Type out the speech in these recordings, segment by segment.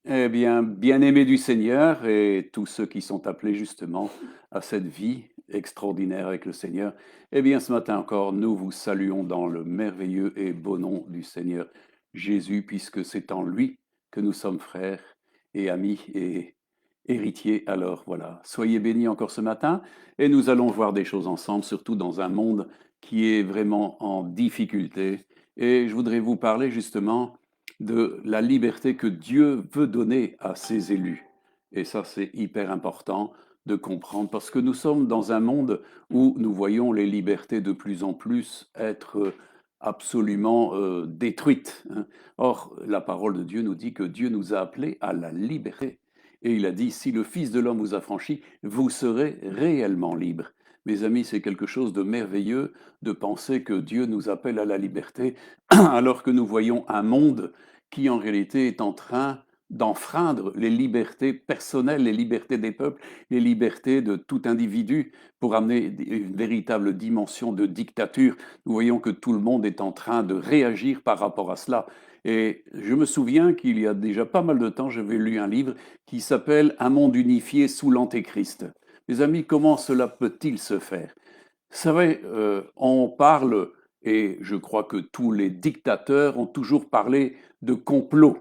Eh bien, bien-aimés du Seigneur et tous ceux qui sont appelés justement à cette vie extraordinaire avec le Seigneur, eh bien, ce matin encore, nous vous saluons dans le merveilleux et beau nom du Seigneur Jésus, puisque c'est en lui que nous sommes frères et amis et héritiers. Alors voilà, soyez bénis encore ce matin et nous allons voir des choses ensemble, surtout dans un monde qui est vraiment en difficulté. Et je voudrais vous parler justement de la liberté que Dieu veut donner à ses élus. Et ça, c'est hyper important de comprendre parce que nous sommes dans un monde où nous voyons les libertés de plus en plus être absolument détruites, hein. Or, la parole de Dieu nous dit que Dieu nous a appelés à la liberté. Et il a dit, si le Fils de l'homme vous a franchi, vous serez réellement libres. Mes amis, c'est quelque chose de merveilleux de penser que Dieu nous appelle à la liberté alors que nous voyons un monde qui en réalité est en train d'enfreindre les libertés personnelles, les libertés des peuples, les libertés de tout individu pour amener une véritable dimension de dictature. Nous voyons que tout le monde est en train de réagir par rapport à cela. Et je me souviens qu'il y a déjà pas mal de temps, j'avais lu un livre qui s'appelle Un monde unifié sous l'Antéchrist. Mes amis, comment cela peut-il se faire? Vous savez, on parle, et je crois que tous les dictateurs ont toujours parlé de complot,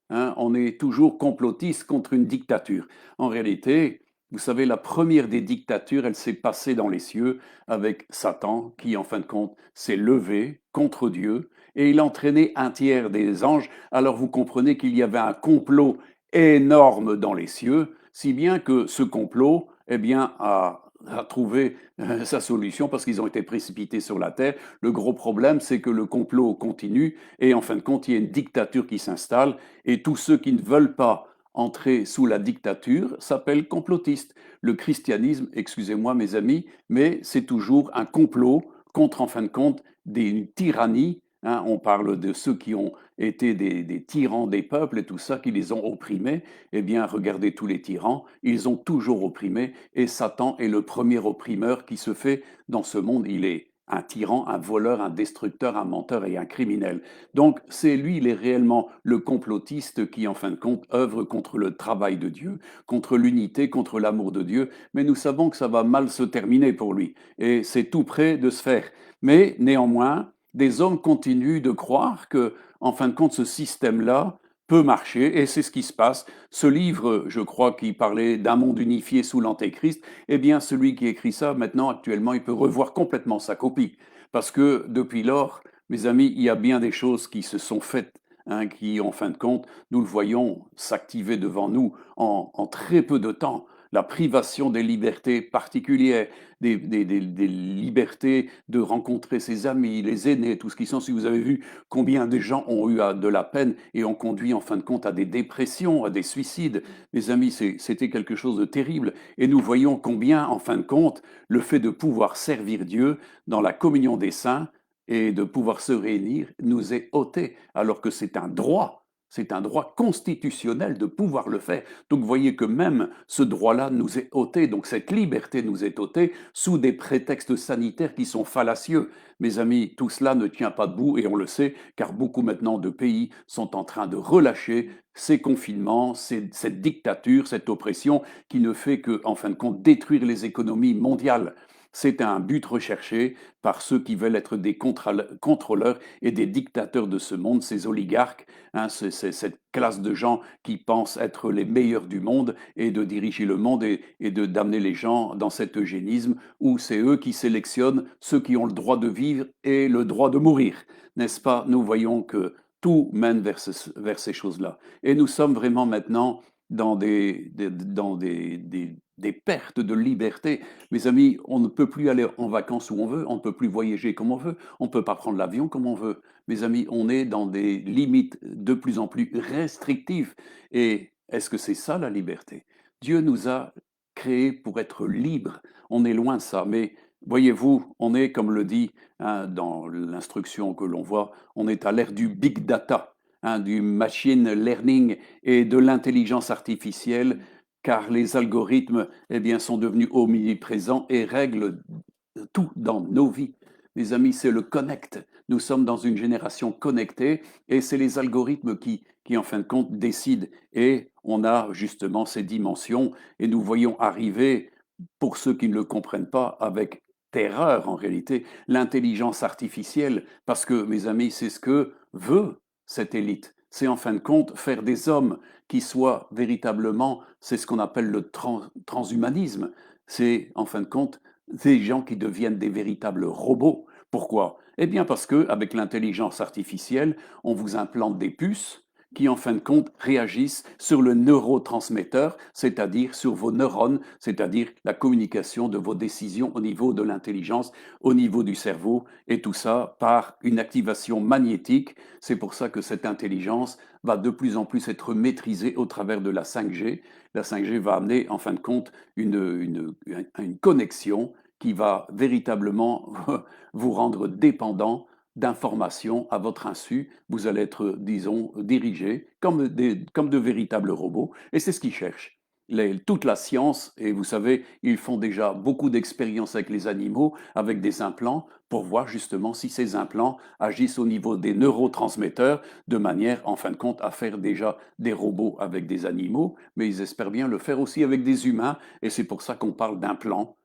hein. On est toujours complotiste contre une dictature. En réalité, vous savez, la première des dictatures, elle s'est passée dans les cieux avec Satan, qui en fin de compte s'est levé contre Dieu, et il a entraîné un tiers des anges. Alors vous comprenez qu'il y avait un complot énorme dans les cieux, si bien que ce complot, eh bien, a trouvé sa solution parce qu'ils ont été précipités sur la terre. Le gros problème, c'est que le complot continue et en fin de compte, il y a une dictature qui s'installe et tous ceux qui ne veulent pas entrer sous la dictature s'appellent complotistes. Le christianisme, excusez-moi mes amis, mais c'est toujours un complot contre, en fin de compte, une tyrannie, hein. On parle de ceux qui ont été des tyrans des peuples et tout ça, qui les ont opprimés. Eh bien, regardez tous les tyrans, ils ont toujours opprimé et Satan est le premier opprimeur qui se fait dans ce monde. Il est un tyran, un voleur, un destructeur, un menteur et un criminel. Donc c'est lui, il est réellement le complotiste qui, en fin de compte, œuvre contre le travail de Dieu, contre l'unité, contre l'amour de Dieu. Mais nous savons que ça va mal se terminer pour lui. Et c'est tout près de se faire. Mais néanmoins, des hommes continuent de croire que, en fin de compte, ce système-là peut marcher, et c'est ce qui se passe. Ce livre, je crois, qui parlait d'un monde unifié sous l'Antéchrist, eh bien, celui qui écrit ça, maintenant, actuellement, il peut revoir complètement sa copie. Parce que depuis lors, mes amis, il y a bien des choses qui se sont faites, hein, qui, en fin de compte, nous le voyons s'activer devant nous en très peu de temps. La privation des libertés particulières, des libertés de rencontrer ses amis, les aînés, tout ce qui sont. Si vous avez vu combien de gens ont eu de la peine et ont conduit en fin de compte à des dépressions, à des suicides, mes amis, c'était quelque chose de terrible. Et nous voyons combien, en fin de compte, le fait de pouvoir servir Dieu dans la communion des saints et de pouvoir se réunir nous est ôté, alors que c'est un droit. C'est un droit constitutionnel de pouvoir le faire. Donc vous voyez que même ce droit-là nous est ôté, donc cette liberté nous est ôtée sous des prétextes sanitaires qui sont fallacieux. Mes amis, tout cela ne tient pas debout et on le sait, car beaucoup maintenant de pays sont en train de relâcher ces confinements, cette dictature, cette oppression qui ne fait que, en fin de compte, détruire les économies mondiales. C'est un but recherché par ceux qui veulent être des contrôleurs et des dictateurs de ce monde, ces oligarques, hein, c'est cette classe de gens qui pensent être les meilleurs du monde et de diriger le monde et de d'amener les gens dans cet eugénisme où c'est eux qui sélectionnent ceux qui ont le droit de vivre et le droit de mourir. N'est-ce pas? Nous voyons que tout mène vers ces choses-là. Et nous sommes vraiment maintenant dans des pertes de liberté. Mes amis, on ne peut plus aller en vacances où on veut, on ne peut plus voyager comme on veut, on ne peut pas prendre l'avion comme on veut. Mes amis, on est dans des limites de plus en plus restrictives. Et est-ce que c'est ça la liberté? Dieu nous a créés pour être libres. On est loin de ça. Mais voyez-vous, on est, comme le dit, hein, dans l'instruction que l'on voit, on est à l'ère du big data, hein, du machine learning et de l'intelligence artificielle, car les algorithmes, eh bien, sont devenus omniprésents et règlent tout dans nos vies. mes amis, c'est le connect. Nous sommes dans une génération connectée et c'est les algorithmes qui, en fin de compte, décident. Et on a justement ces dimensions et nous voyons arriver, pour ceux qui ne le comprennent pas, avec terreur en réalité, l'intelligence artificielle. Parce que, mes amis, c'est ce que veut cette élite. C'est en fin de compte faire des hommes qui soient véritablement, c'est ce qu'on appelle le transhumanisme. C'est en fin de compte des gens qui deviennent des véritables robots. Pourquoi? Eh bien parce que avec l'intelligence artificielle, on vous implante des puces qui en fin de compte réagissent sur le neurotransmetteur, c'est-à-dire sur vos neurones, c'est-à-dire la communication de vos décisions au niveau de l'intelligence, au niveau du cerveau, et tout ça par une activation magnétique. C'est pour ça que cette intelligence va de plus en plus être maîtrisée au travers de la 5G. La 5G va amener en fin de compte une connexion qui va véritablement vous rendre dépendant d'informations à votre insu. Vous allez être, disons, dirigé comme de véritables robots. Et c'est ce qu'ils cherchent. Toute la science, et vous savez, ils font déjà beaucoup d'expériences avec les animaux, avec des implants, pour voir justement si ces implants agissent au niveau des neurotransmetteurs, de manière, en fin de compte, à faire déjà des robots avec des animaux, mais ils espèrent bien le faire aussi avec des humains, et c'est pour ça qu'on parle d'implants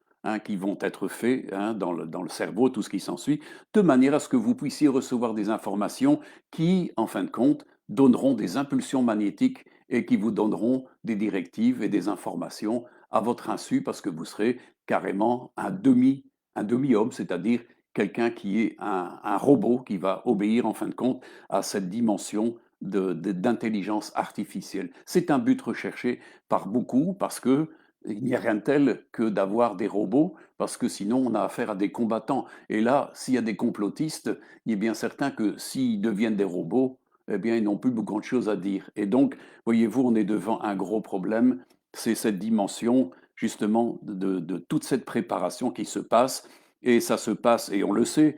qui vont être faits dans le cerveau, tout ce qui s'ensuit, de manière à ce que vous puissiez recevoir des informations qui, en fin de compte, donneront des impulsions magnétiques et qui vous donneront des directives et des informations à votre insu parce que vous serez carrément un demi-homme, c'est-à-dire quelqu'un qui est un robot qui va obéir en fin de compte à cette dimension d'intelligence artificielle. C'est un but recherché par beaucoup parce que il n'y a rien de tel que d'avoir des robots, parce que sinon on a affaire à des combattants. Et là, s'il y a des complotistes, il est bien certain que s'ils deviennent des robots, eh bien, ils n'ont plus beaucoup de choses à dire. Et donc, voyez-vous, on est devant un gros problème. C'est cette dimension, justement, de toute cette préparation qui se passe. Et ça se passe, et on le sait,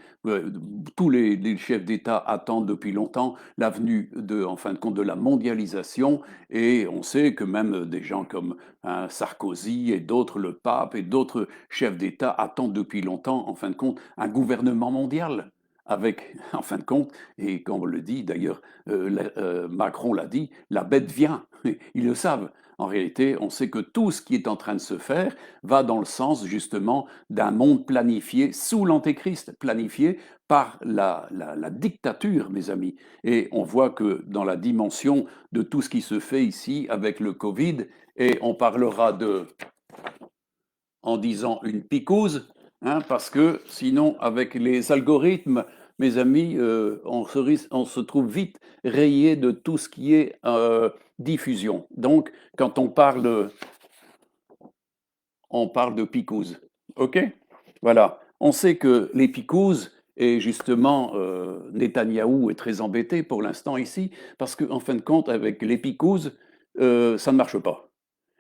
tous les chefs d'État attendent depuis longtemps la venue en fin de compte, de la mondialisation. Et on sait que même des gens comme Sarkozy et d'autres, le pape et d'autres chefs d'État attendent depuis longtemps, en fin de compte, un gouvernement mondial avec, en fin de compte, et comme on le dit d'ailleurs, Macron l'a dit, la bête vient. Ils le savent. En réalité, on sait que tout ce qui est en train de se faire va dans le sens justement d'un monde planifié sous l'Antéchrist, planifié par la dictature, mes amis. Et on voit que dans la dimension de tout ce qui se fait ici avec le Covid, et on parlera en disant une picouse, parce que sinon, avec les algorithmes, mes amis, on se trouve vite rayé de tout ce qui est diffusion. Donc, quand on parle de picouse. OK? Voilà. On sait que les picouses, et justement, Netanyahou est très embêté pour l'instant ici, parce qu'en fin de compte, avec les picouses, ça ne marche pas.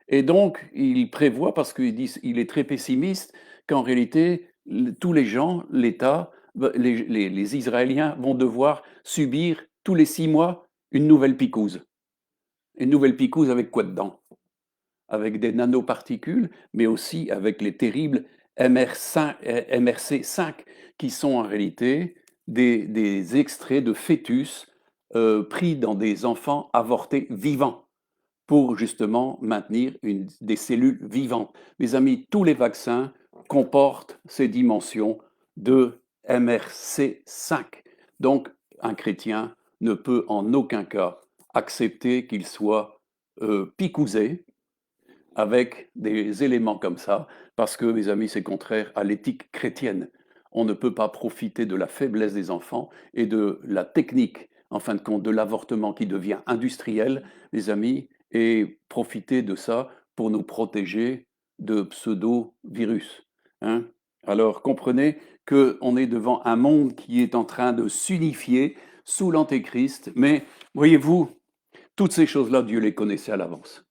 Et donc, il prévoit, parce qu'il dit, il est très pessimiste, qu'en réalité, tous les gens, l'État, les Israéliens vont devoir subir tous les 6 mois une nouvelle picouse. Une nouvelle picouse avec quoi dedans? Avec des nanoparticules, mais aussi avec les terribles MRC5, qui sont en réalité des extraits de fœtus pris dans des enfants avortés vivants pour justement maintenir des cellules vivantes. Mes amis, tous les vaccins comportent ces dimensions de MRC5. Donc, un chrétien ne peut en aucun cas accepter qu'il soit picousé avec des éléments comme ça, parce que, mes amis, c'est contraire à l'éthique chrétienne. On ne peut pas profiter de la faiblesse des enfants et de la technique, en fin de compte, de l'avortement qui devient industriel, mes amis, et profiter de ça pour nous protéger de pseudo-virus. Hein. Alors comprenez qu'on est devant un monde qui est en train de s'unifier sous l'Antéchrist, mais voyez-vous, toutes ces choses-là, Dieu les connaissait à l'avance.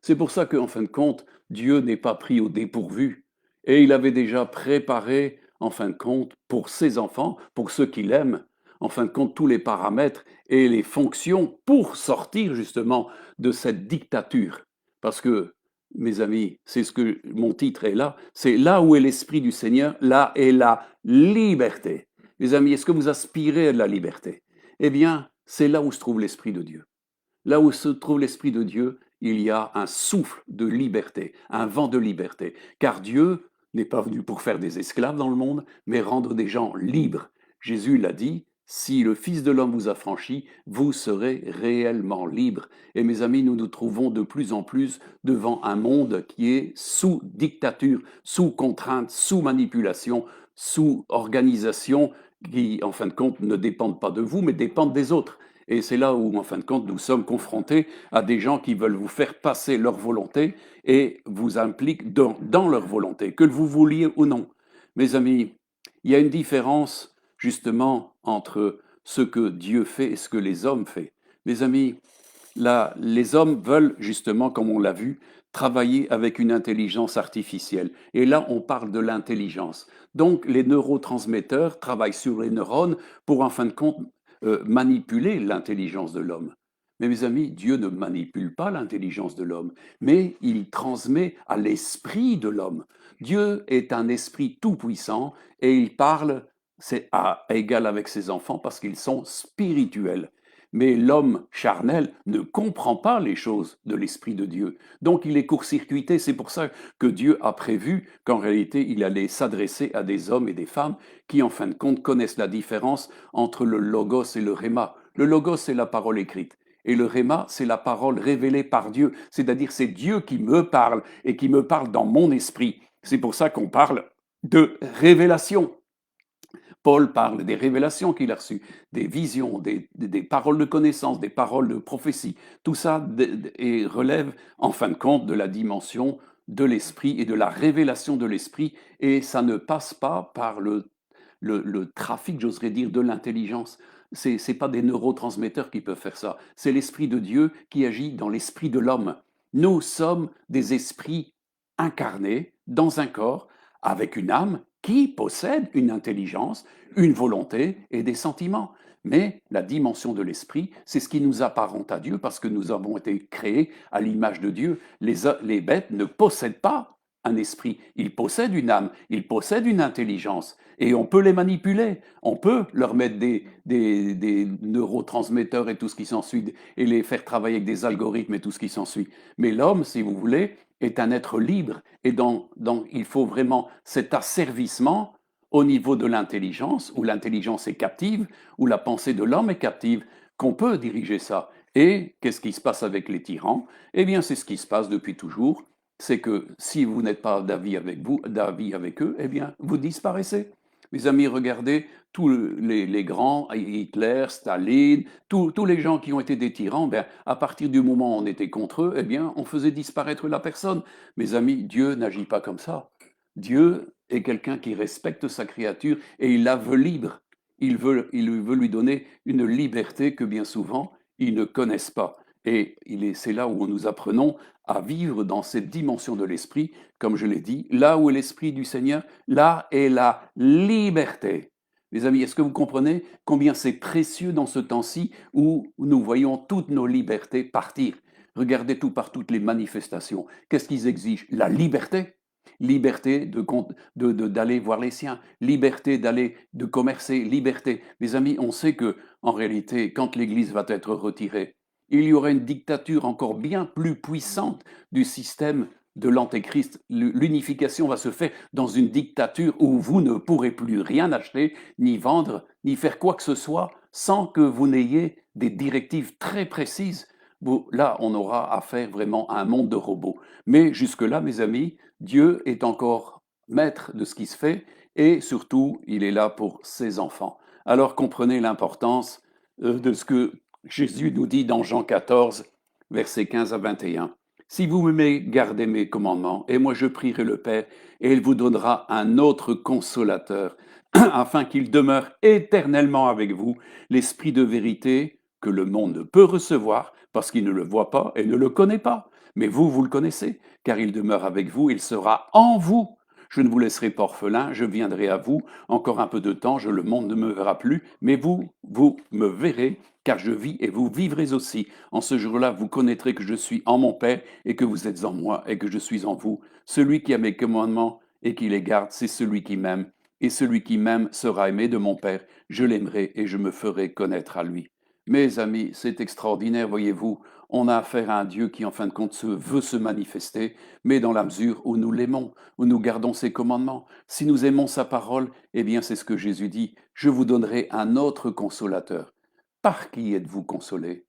C'est pour ça qu'en fin de compte, Dieu n'est pas pris au dépourvu. Et il avait déjà préparé, en fin de compte, pour ses enfants, pour ceux qu'il aime, en fin de compte, tous les paramètres et les fonctions pour sortir justement de cette dictature. Parce que mes amis, c'est ce que mon titre est là, c'est là où est l'Esprit du Seigneur, là est la liberté. Mes amis, est-ce que vous aspirez à de la liberté? Eh bien, c'est là où se trouve l'Esprit de Dieu. Là où se trouve l'Esprit de Dieu, il y a un souffle de liberté, un vent de liberté. Car Dieu n'est pas venu pour faire des esclaves dans le monde, mais rendre des gens libres. Jésus l'a dit, si le Fils de l'homme vous a franchi, vous serez réellement libres. Et mes amis, nous nous trouvons de plus en plus devant un monde qui est sous dictature, sous contrainte, sous manipulation, sous organisation, qui, en fin de compte, ne dépendent pas de vous, mais dépendent des autres. Et c'est là où, en fin de compte, nous sommes confrontés à des gens qui veulent vous faire passer leur volonté et vous impliquent dans leur volonté, que vous vouliez ou non. Mes amis, il y a une différence justement entre ce que Dieu fait et ce que les hommes font. Mes amis, là, les hommes veulent justement, comme on l'a vu, travailler avec une intelligence artificielle. Et là, on parle de l'intelligence. Donc, les neurotransmetteurs travaillent sur les neurones pour, en fin de compte, manipuler l'intelligence de l'homme. Mais mes amis, Dieu ne manipule pas l'intelligence de l'homme, mais il transmet à l'esprit de l'homme. Dieu est un esprit tout-puissant et il parle, c'est à égal avec ses enfants parce qu'ils sont spirituels. Mais l'homme charnel ne comprend pas les choses de l'Esprit de Dieu. Donc il est court-circuité. C'est pour ça que Dieu a prévu qu'en réalité, il allait s'adresser à des hommes et des femmes qui, en fin de compte, connaissent la différence entre le logos et le réma. Le logos, c'est la parole écrite. Et le réma, c'est la parole révélée par Dieu. C'est-à-dire, c'est Dieu qui me parle et qui me parle dans mon esprit. C'est pour ça qu'on parle de révélation. Paul parle des révélations qu'il a reçues, des visions, des paroles de connaissance, des paroles de prophétie. Tout ça relève en fin de compte de la dimension de l'esprit et de la révélation de l'esprit, et ça ne passe pas par le trafic, j'oserais dire, de l'intelligence. Ce n'est pas des neurotransmetteurs qui peuvent faire ça, c'est l'Esprit de Dieu qui agit dans l'esprit de l'homme. Nous sommes des esprits incarnés dans un corps avec une âme qui possède une intelligence, une volonté et des sentiments. Mais la dimension de l'esprit, c'est ce qui nous apparente à Dieu parce que nous avons été créés à l'image de Dieu. Les bêtes ne possèdent pas un esprit, ils possèdent une âme, ils possèdent une intelligence et on peut les manipuler, on peut leur mettre des neurotransmetteurs et tout ce qui s'ensuit et les faire travailler avec des algorithmes et tout ce qui s'ensuit. Mais l'homme, si vous voulez, est un être libre et il faut vraiment cet asservissement au niveau de l'intelligence, où l'intelligence est captive, où la pensée de l'homme est captive, qu'on peut diriger ça. Et qu'est-ce qui se passe avec les tyrans? Eh bien, c'est ce qui se passe depuis toujours. C'est que si vous n'êtes pas d'avis avec eux, eh bien, vous disparaissez. Mes amis, regardez tous les grands, Hitler, Staline, tous les gens qui ont été des tyrans, ben, à partir du moment où on était contre eux, eh bien, on faisait disparaître la personne. Mes amis, Dieu n'agit pas comme ça. Dieu est quelqu'un qui respecte sa créature et il la veut libre. Il veut lui donner une liberté que bien souvent, ils ne connaissent pas. Et c'est là où nous apprenons à vivre dans cette dimension de l'esprit, comme je l'ai dit, là où est l'esprit du Seigneur, là est la liberté. Mes amis, est-ce que vous comprenez combien c'est précieux dans ce temps-ci où nous voyons toutes nos libertés partir? Regardez tout par toutes les manifestations. Qu'est-ce qu'ils exigent? La liberté. Liberté d'aller voir les siens, liberté d'aller de commercer, liberté. Mes amis, on sait que en réalité, quand l'Église va être retirée, il y aura une dictature encore bien plus puissante du système de l'Antéchrist. L'unification va se faire dans une dictature où vous ne pourrez plus rien acheter, ni vendre, ni faire quoi que ce soit sans que vous n'ayez des directives très précises. Là, on aura affaire vraiment à un monde de robots. Mais jusque-là, mes amis, Dieu est encore maître de ce qui se fait et surtout, il est là pour ses enfants. Alors comprenez l'importance de ce que Jésus nous dit dans Jean 14, versets 15 à 21. Si vous m'aimez, gardez mes commandements, et moi je prierai le Père, et il vous donnera un autre consolateur, afin qu'il demeure éternellement avec vous, l'Esprit de vérité que le monde ne peut recevoir, parce qu'il ne le voit pas et ne le connaît pas. Mais vous, vous le connaissez, car il demeure avec vous, il sera en vous. je ne vous laisserai pas orphelin, je viendrai à vous, encore un peu de temps, le monde ne me verra plus, mais vous me verrez, car je vis et vous vivrez aussi. En ce jour-là, vous connaîtrez que je suis en mon Père et que vous êtes en moi et que je suis en vous. Celui qui a mes commandements et qui les garde, c'est celui qui m'aime. Et celui qui m'aime sera aimé de mon Père. Je l'aimerai et je me ferai connaître à lui. Mes amis, c'est extraordinaire, voyez-vous. On a affaire à un Dieu qui, en fin de compte, veut se manifester, mais dans la mesure où nous l'aimons, où nous gardons ses commandements. Si nous aimons sa parole, eh bien, c'est ce que Jésus dit. Je vous donnerai un autre consolateur. Par qui êtes-vous consolé?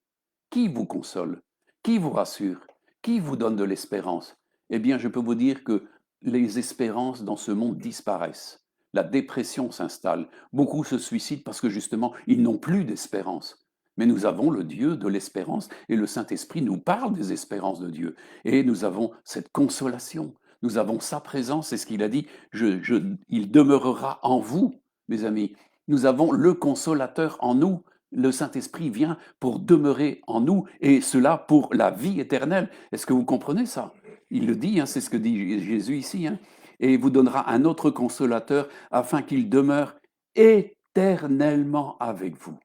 Qui vous console? Qui vous rassure? Qui vous donne de l'espérance? Eh bien, je peux vous dire que les espérances dans ce monde disparaissent. La dépression s'installe. Beaucoup se suicident parce que justement, ils n'ont plus d'espérance. Mais nous avons le Dieu de l'espérance et le Saint-Esprit nous parle des espérances de Dieu. Et nous avons cette consolation. Nous avons sa présence, c'est ce qu'il a dit. Il demeurera en vous, mes amis. Nous avons le consolateur en nous. Le Saint-Esprit vient pour demeurer en nous et cela pour la vie éternelle. Est-ce que vous comprenez ça? Il le dit, hein, c'est ce que dit Jésus ici. Hein. Et il vous donnera un autre consolateur afin qu'il demeure éternellement avec vous.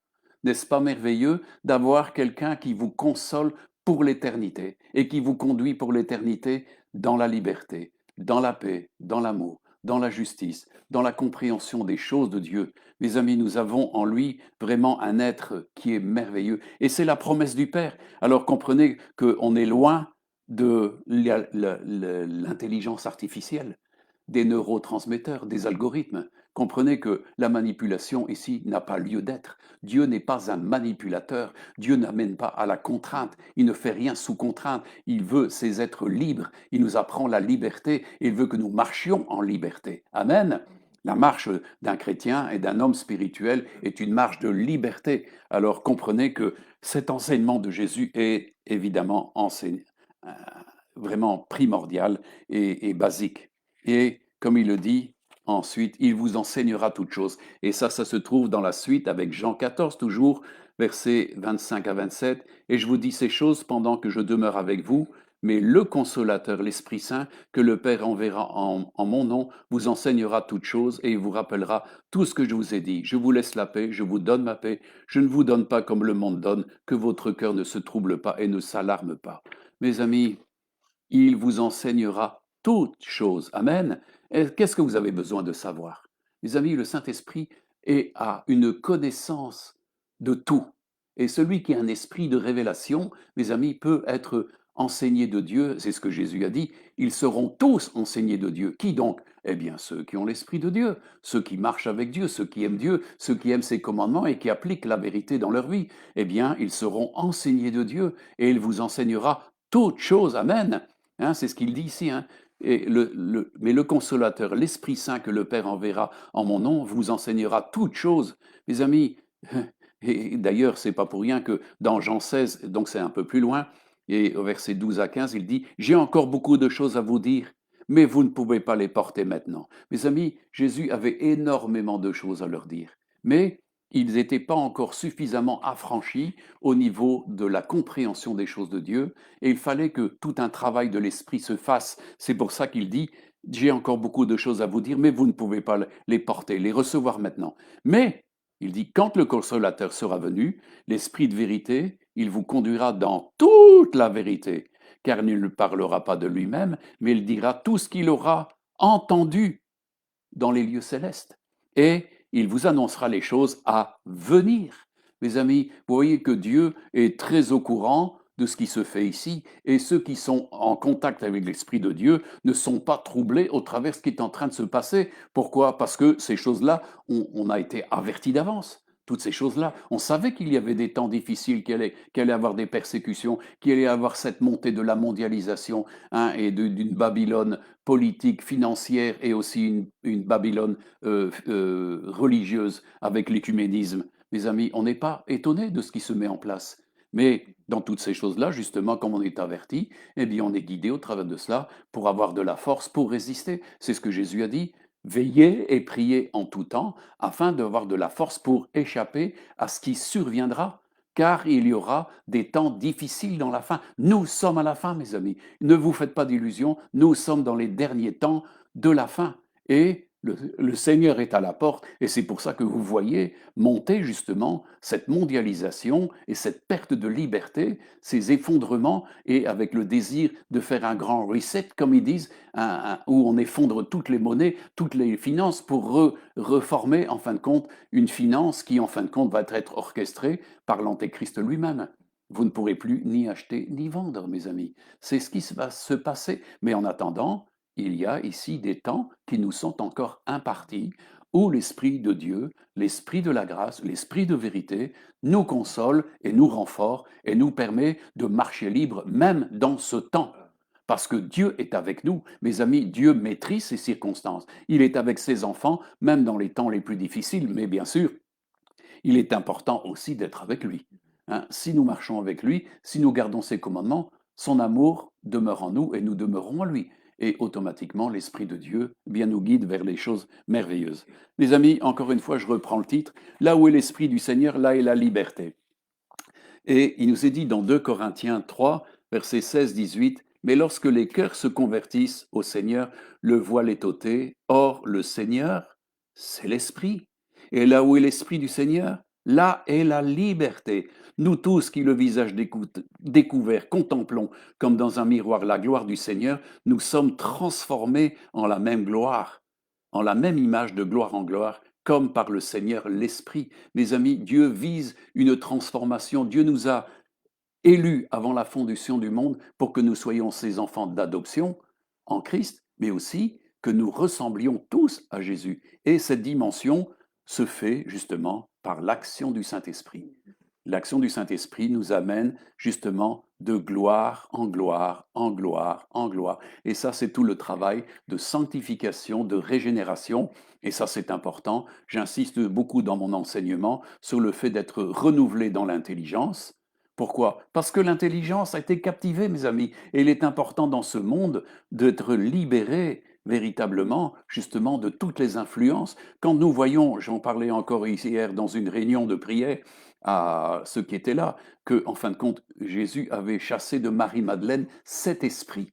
N'est-ce pas merveilleux d'avoir quelqu'un qui vous console pour l'éternité et qui vous conduit pour l'éternité dans la liberté, dans la paix, dans l'amour, dans la justice, dans la compréhension des choses de Dieu. Mes amis, nous avons en lui vraiment un être qui est merveilleux. Et c'est la promesse du Père. Alors comprenez qu'on est loin de l'intelligence artificielle, des neurotransmetteurs, des algorithmes. Comprenez que la manipulation ici n'a pas lieu d'être. Dieu n'est pas un manipulateur. Dieu n'amène pas à la contrainte. Il ne fait rien sous contrainte. Il veut ces êtres libres. Il nous apprend la liberté. Il veut que nous marchions en liberté. Amen. La marche d'un chrétien et d'un homme spirituel est une marche de liberté. Alors comprenez que cet enseignement de Jésus est évidemment vraiment primordial et basique. Et comme il le dit, ensuite, il vous enseignera toutes choses. Et ça se trouve dans la suite avec Jean 14, toujours, versets 25 à 27. Et je vous dis ces choses pendant que je demeure avec vous, mais le consolateur, l'Esprit Saint, que le Père enverra en mon nom, vous enseignera toutes choses et il vous rappellera tout ce que je vous ai dit. Je vous laisse la paix, je vous donne ma paix. Je ne vous donne pas comme le monde donne, que votre cœur ne se trouble pas et ne s'alarme pas. Mes amis, il vous enseignera toutes choses. Amen. Qu'est-ce que vous avez besoin de savoir? Mes amis, le Saint-Esprit a une connaissance de tout. Et celui qui a un esprit de révélation, mes amis, peut être enseigné de Dieu. C'est ce que Jésus a dit. Ils seront tous enseignés de Dieu. Qui donc? Eh bien, ceux qui ont l'esprit de Dieu, ceux qui marchent avec Dieu, ceux qui aiment Dieu, ceux qui aiment ses commandements et qui appliquent la vérité dans leur vie. Eh bien, ils seront enseignés de Dieu et il vous enseignera toutes choses. Amen. Hein, c'est ce qu'il dit ici. Hein. Mais le consolateur, l'Esprit Saint que le Père enverra en mon nom, vous enseignera toutes choses. Mes amis, et d'ailleurs, c'est pas pour rien que dans Jean 16, donc c'est un peu plus loin, et au verset 12 à 15, il dit, j'ai encore beaucoup de choses à vous dire, mais vous ne pouvez pas les porter maintenant. Mes amis, Jésus avait énormément de choses à leur dire. Mais ils n'étaient pas encore suffisamment affranchis au niveau de la compréhension des choses de Dieu, et il fallait que tout un travail de l'esprit se fasse. C'est pour ça qu'il dit, j'ai encore beaucoup de choses à vous dire, mais vous ne pouvez pas les porter, les recevoir maintenant. Mais, il dit, quand le consolateur sera venu, l'esprit de vérité, il vous conduira dans toute la vérité, car il ne parlera pas de lui-même, mais il dira tout ce qu'il aura entendu dans les lieux célestes. Et il vous annoncera les choses à venir. Mes amis, vous voyez que Dieu est très au courant de ce qui se fait ici, et ceux qui sont en contact avec l'Esprit de Dieu ne sont pas troublés au travers de ce qui est en train de se passer. Pourquoi? Parce que ces choses-là, on a été avertis d'avance. Toutes ces choses-là, on savait qu'il y avait des temps difficiles, qu'il allait avoir des persécutions, qu'il allait avoir cette montée de la mondialisation hein, et d'une Babylone politique, financière et aussi une Babylone religieuse avec l'écuménisme. Mes amis, on n'est pas étonné de ce qui se met en place. Mais dans toutes ces choses-là, justement, comme on est averti, eh bien, on est guidé au travers de cela pour avoir de la force pour résister. C'est ce que Jésus a dit. Veillez et priez en tout temps afin d'avoir de la force pour échapper à ce qui surviendra, car il y aura des temps difficiles dans la fin. Nous sommes à la fin, mes amis. Ne vous faites pas d'illusions, nous sommes dans les derniers temps. de la fin. Et le Seigneur est à la porte, et c'est pour ça que vous voyez monter justement cette mondialisation et cette perte de liberté, ces effondrements, et avec le désir de faire un grand reset, comme ils disent, où on effondre toutes les monnaies, toutes les finances pour reformer, en fin de compte, une finance qui, en fin de compte, va être orchestrée par l'Antéchrist lui-même. Vous ne pourrez plus ni acheter ni vendre, mes amis. C'est ce qui va se passer. Mais en attendant, il y a ici des temps qui nous sont encore impartis, où l'Esprit de Dieu, l'Esprit de la grâce, l'Esprit de vérité nous console et nous rend forts et nous permet de marcher libre même dans ce temps. Parce que Dieu est avec nous. Mes amis, Dieu maîtrise ces circonstances. Il est avec ses enfants, même dans les temps les plus difficiles, mais bien sûr, il est important aussi d'être avec lui. Hein. Si nous marchons avec lui, si nous gardons ses commandements, son amour demeure en nous et nous demeurons en lui. Et automatiquement, l'Esprit de Dieu bien nous guide vers les choses merveilleuses. Mes amis, encore une fois, je reprends le titre. Là où est l'Esprit du Seigneur, là est la liberté. Et il nous est dit dans 2 Corinthiens 3, versets 16-18, mais lorsque les cœurs se convertissent au Seigneur, le voile est ôté. Or, le Seigneur, c'est l'Esprit. Et là où est l'Esprit du Seigneur, là est la liberté. Nous tous qui le visage découvert contemplons comme dans un miroir la gloire du Seigneur, nous sommes transformés en la même gloire, en la même image de gloire en gloire, comme par le Seigneur l'Esprit. Mes amis, Dieu vise une transformation. Dieu nous a élus avant la fondation du monde pour que nous soyons ses enfants d'adoption en Christ, mais aussi que nous ressemblions tous à Jésus. Et cette dimension se fait justement par l'action du Saint-Esprit. L'action du Saint-Esprit nous amène justement de gloire en gloire, en gloire, en gloire. Et ça, c'est tout le travail de sanctification, de régénération. Et ça, c'est important. J'insiste beaucoup dans mon enseignement sur le fait d'être renouvelé dans l'intelligence. Pourquoi? Parce que l'intelligence a été captivée, mes amis. Et il est important dans ce monde d'être libéré véritablement, justement, de toutes les influences. Quand nous voyons, j'en parlais encore hier dans une réunion de prière, à ceux qui étaient là, que, en fin de compte, Jésus avait chassé de Marie-Madeleine 7 esprits.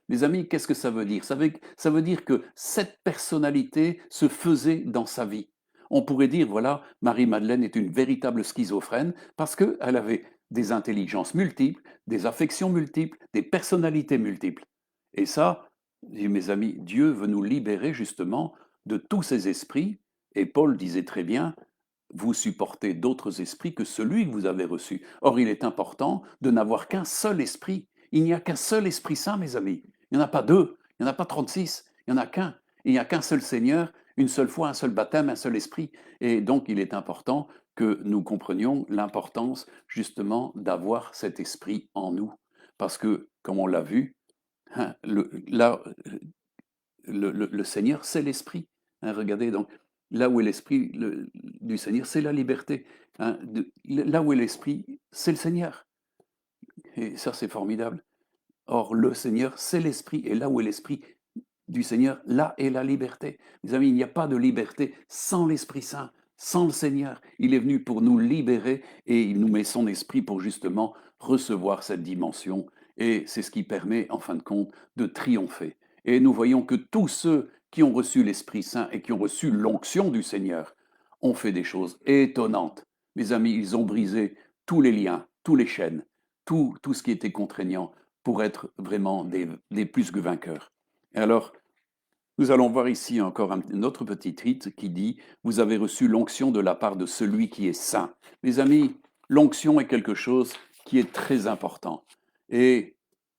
Mes amis, qu'est-ce que ça veut dire? Ça veut dire que cette personnalité se faisait dans sa vie. On pourrait dire, voilà, Marie-Madeleine est une véritable schizophrène parce qu'elle avait des intelligences multiples, des affections multiples, des personnalités multiples. Et ça, mes amis, Dieu veut nous libérer justement de tous ces esprits. Et Paul disait très bien, vous supportez d'autres esprits que celui que vous avez reçu. Or, il est important de n'avoir qu'un seul esprit. Il n'y a qu'un seul Esprit Saint, mes amis. Il n'y en a pas deux, il n'y en a pas 36, il n'y en a qu'un. Il n'y a qu'un seul Seigneur, une seule foi, un seul baptême, un seul esprit. Et donc, il est important que nous comprenions l'importance justement d'avoir cet esprit en nous. Parce que, comme on l'a vu, hein, le Seigneur, c'est l'esprit. Hein, regardez donc, là où est l'esprit du Seigneur, c'est la liberté. Hein, là où est l'esprit, c'est le Seigneur. Et ça, c'est formidable. Or, le Seigneur, c'est l'esprit. Et là où est l'esprit du Seigneur, là est la liberté. Mes amis, il n'y a pas de liberté sans l'Esprit Saint, sans le Seigneur. Il est venu pour nous libérer et il nous met son esprit pour justement recevoir cette dimension. Et c'est ce qui permet, en fin de compte, de triompher. Et nous voyons que tous ceux qui ont reçu l'Esprit Saint et qui ont reçu l'onction du Seigneur ont fait des choses étonnantes. Mes amis, ils ont brisé tous les liens, tous les chaînes, tout ce qui était contraignant pour être vraiment des plus que vainqueurs. Et alors, nous allons voir ici encore un autre petit titre qui dit « Vous avez reçu l'onction de la part de celui qui est saint ». Mes amis, l'onction est quelque chose qui est très important. Et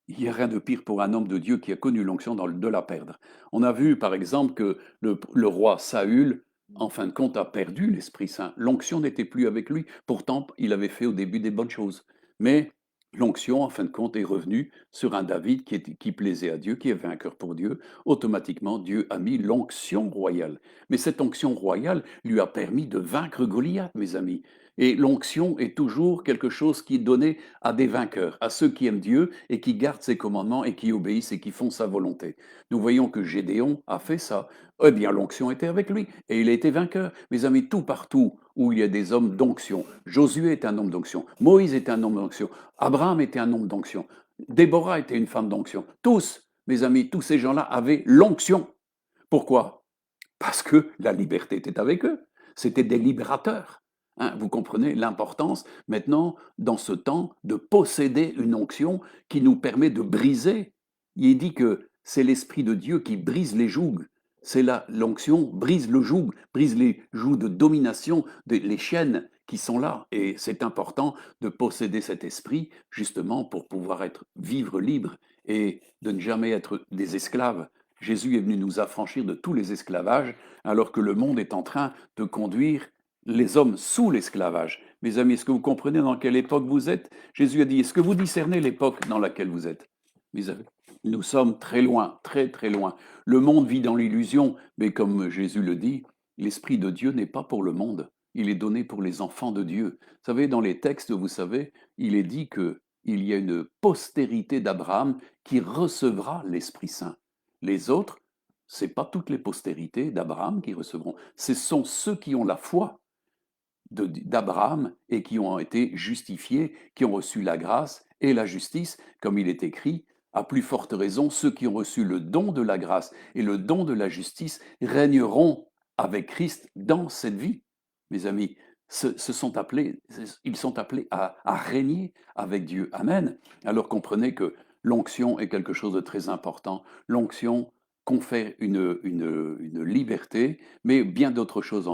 il n'y a rien de pire pour un homme de Dieu qui a connu l'onction de la perdre. On a vu, par exemple, que le roi Saül, en fin de compte, a perdu l'Esprit Saint. L'onction n'était plus avec lui. Pourtant, il avait fait au début des bonnes choses. Mais l'onction, en fin de compte, est revenue sur un David qui plaisait à Dieu, qui avait un cœur pour Dieu. Automatiquement, Dieu a mis l'onction royale. Mais cette onction royale lui a permis de vaincre Goliath, mes amis. Et l'onction est toujours quelque chose qui est donné à des vainqueurs, à ceux qui aiment Dieu et qui gardent ses commandements et qui obéissent et qui font sa volonté. Nous voyons que Gédéon a fait ça. Eh bien, l'onction était avec lui et il a été vainqueur. Mes amis, tout partout où il y a des hommes d'onction, Josué est un homme d'onction, Moïse est un homme d'onction, Abraham était un homme d'onction, Déborah était une femme d'onction. Tous, mes amis, tous ces gens-là avaient l'onction. Pourquoi? Parce que la liberté était avec eux. C'était des libérateurs. Hein, vous comprenez l'importance maintenant, dans ce temps, de posséder une onction qui nous permet de briser. Il est dit que c'est l'Esprit de Dieu qui brise les jougs. C'est là, l'onction brise le joug, brise les jougs de domination, les chaînes qui sont là. Et c'est important de posséder cet esprit, justement, pour pouvoir vivre libre et de ne jamais être des esclaves. Jésus est venu nous affranchir de tous les esclavages, alors que le monde est en train de conduire les hommes sous l'esclavage. Mes amis, est-ce que vous comprenez dans quelle époque vous êtes? Jésus a dit, est-ce que vous discernez l'époque dans laquelle vous êtes? Mes amis, nous sommes très loin, très très loin. Le monde vit dans l'illusion, mais comme Jésus le dit, l'Esprit de Dieu n'est pas pour le monde, il est donné pour les enfants de Dieu. Vous savez, dans les textes, vous savez, il est dit qu'il y a une postérité d'Abraham qui recevra l'Esprit Saint. Les autres, ce n'est pas toutes les postérités d'Abraham qui recevront, ce sont ceux qui ont la foi d'Abraham et qui ont été justifiés, qui ont reçu la grâce et la justice, comme il est écrit, à plus forte raison, ceux qui ont reçu le don de la grâce et le don de la justice régneront avec Christ dans cette vie. Mes amis, ils sont appelés à régner avec Dieu. Amen. Alors comprenez que l'onction est quelque chose de très important. L'onction confère une liberté, mais bien d'autres choses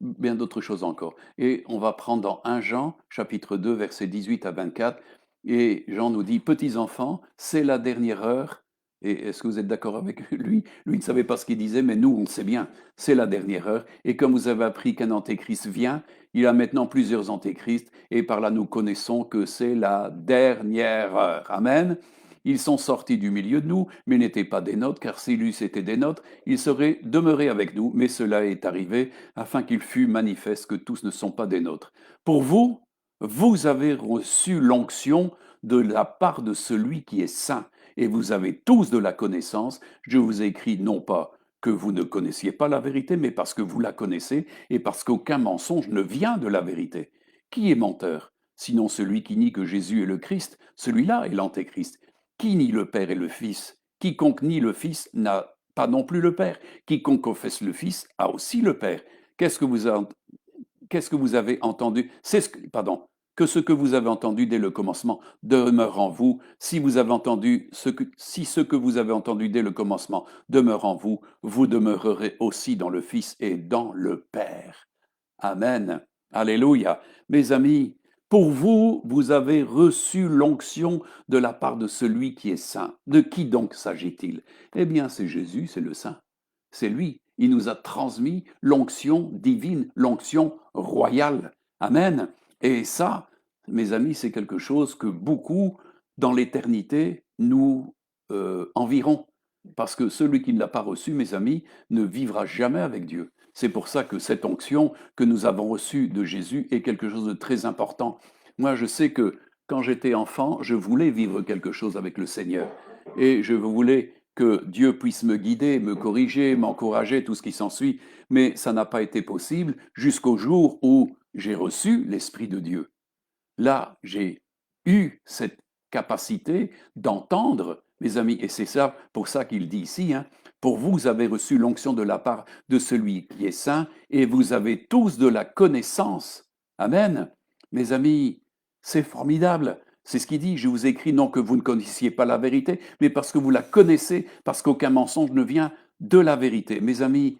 bien d'autres choses encore. Et on va prendre dans 1 Jean, chapitre 2, versets 18 à 24, et Jean nous dit, petits enfants, c'est la dernière heure. Et est-ce que vous êtes d'accord avec lui? Lui ne savait pas ce qu'il disait, mais nous, on le sait bien, c'est la dernière heure. Et comme vous avez appris qu'un antéchrist vient, il y a maintenant plusieurs antéchrists, et par là nous connaissons que c'est la dernière heure. Amen. Ils sont sortis du milieu de nous, mais n'étaient pas des nôtres, car s'ils eussent été des nôtres, ils seraient demeurés avec nous, mais cela est arrivé afin qu'il fût manifeste que tous ne sont pas des nôtres. Pour vous, vous avez reçu l'onction de la part de celui qui est saint, et vous avez tous de la connaissance. Je vous ai écrit non pas que vous ne connaissiez pas la vérité, mais parce que vous la connaissez, et parce qu'aucun mensonge ne vient de la vérité. Qui est menteur? Sinon celui qui nie que Jésus est le Christ, celui-là est l'antéchrist. Qui nie le Père et le Fils? Quiconque nie le Fils n'a pas non plus le Père. Quiconque confesse le Fils a aussi le Père. Qu'est-ce que vous avez entendu? Pardon, que ce que vous avez entendu dès le commencement demeure en vous. Si ce que vous avez entendu dès le commencement demeure en vous, vous demeurerez aussi dans le Fils et dans le Père. Amen. Alléluia. Mes amis, pour vous, vous avez reçu l'onction de la part de celui qui est saint. De qui donc s'agit-il? Eh bien, c'est Jésus, c'est le saint. C'est lui. Il nous a transmis l'onction divine, l'onction royale. Amen. Et ça, mes amis, c'est quelque chose que beaucoup, dans l'éternité, nous envieront. Parce que celui qui ne l'a pas reçu, mes amis, ne vivra jamais avec Dieu. C'est pour ça que cette onction que nous avons reçue de Jésus est quelque chose de très important. Moi, je sais que quand j'étais enfant, je voulais vivre quelque chose avec le Seigneur. Et je voulais que Dieu puisse me guider, me corriger, m'encourager, tout ce qui s'ensuit. Mais ça n'a pas été possible jusqu'au jour où j'ai reçu l'Esprit de Dieu. Là, j'ai eu cette capacité d'entendre, mes amis, et c'est ça pour ça qu'il dit ici, hein, pour vous avez reçu l'onction de la part de celui qui est saint, et vous avez tous de la connaissance. Amen. Mes amis, c'est formidable. C'est ce qu'il dit, je vous écris non que vous ne connaissiez pas la vérité, mais parce que vous la connaissez, parce qu'aucun mensonge ne vient de la vérité. Mes amis,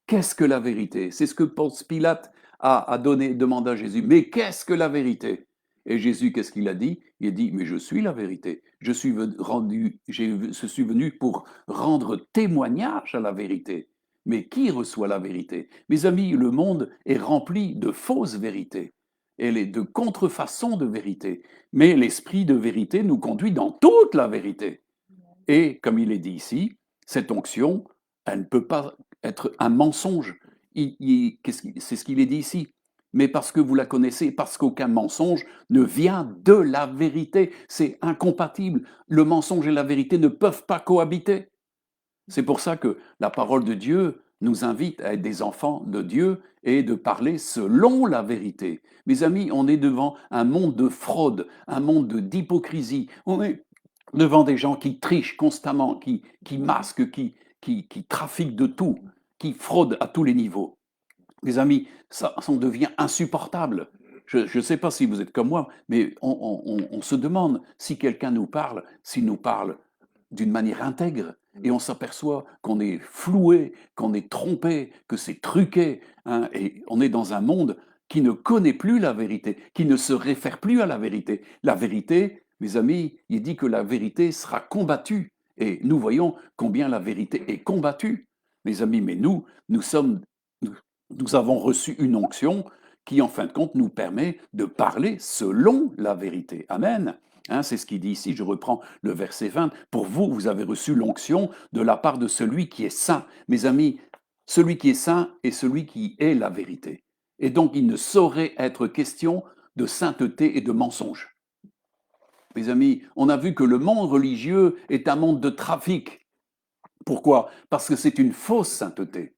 qu'est-ce que la vérité? C'est ce que Ponce Pilate a demandé à Jésus. Mais qu'est-ce que la vérité? Et Jésus, qu'est-ce qu'il a dit? Il a dit, mais je suis la vérité. Je suis venu pour rendre témoignage à la vérité. Mais qui reçoit la vérité? Mes amis, le monde est rempli de fausses vérités et de contrefaçons de vérité. Mais l'esprit de vérité nous conduit dans toute la vérité. Et comme il est dit ici, cette onction, elle ne peut pas être un mensonge. C'est ce qu'il est dit ici. Mais parce que vous la connaissez, parce qu'aucun mensonge ne vient de la vérité. C'est incompatible. Le mensonge et la vérité ne peuvent pas cohabiter. C'est pour ça que la parole de Dieu nous invite à être des enfants de Dieu et de parler selon la vérité. Mes amis, on est devant un monde de fraude, un monde d'hypocrisie. On est devant des gens qui trichent constamment, qui masquent, qui trafique de tout, qui fraude à tous les niveaux. Mes amis, ça en devient insupportable. Je ne sais pas si vous êtes comme moi, mais on se demande si quelqu'un nous parle, s'il nous parle d'une manière intègre, et on s'aperçoit qu'on est floué, qu'on est trompé, que c'est truqué, hein, et on est dans un monde qui ne connaît plus la vérité, qui ne se réfère plus à la vérité. La vérité, mes amis, il dit que la vérité sera combattue, et nous voyons combien la vérité est combattue. Mes amis, mais nous sommes, nous, nous avons reçu une onction qui, en fin de compte, nous permet de parler selon la vérité. Amen. Hein, c'est ce qu'il dit ici, je reprends le verset 20. Pour vous, vous avez reçu l'onction de la part de celui qui est saint. Mes amis, celui qui est saint est celui qui est la vérité. Et donc, il ne saurait être question de sainteté et de mensonge. Mes amis, on a vu que le monde religieux est un monde de trafic. Pourquoi? Parce que c'est une fausse sainteté.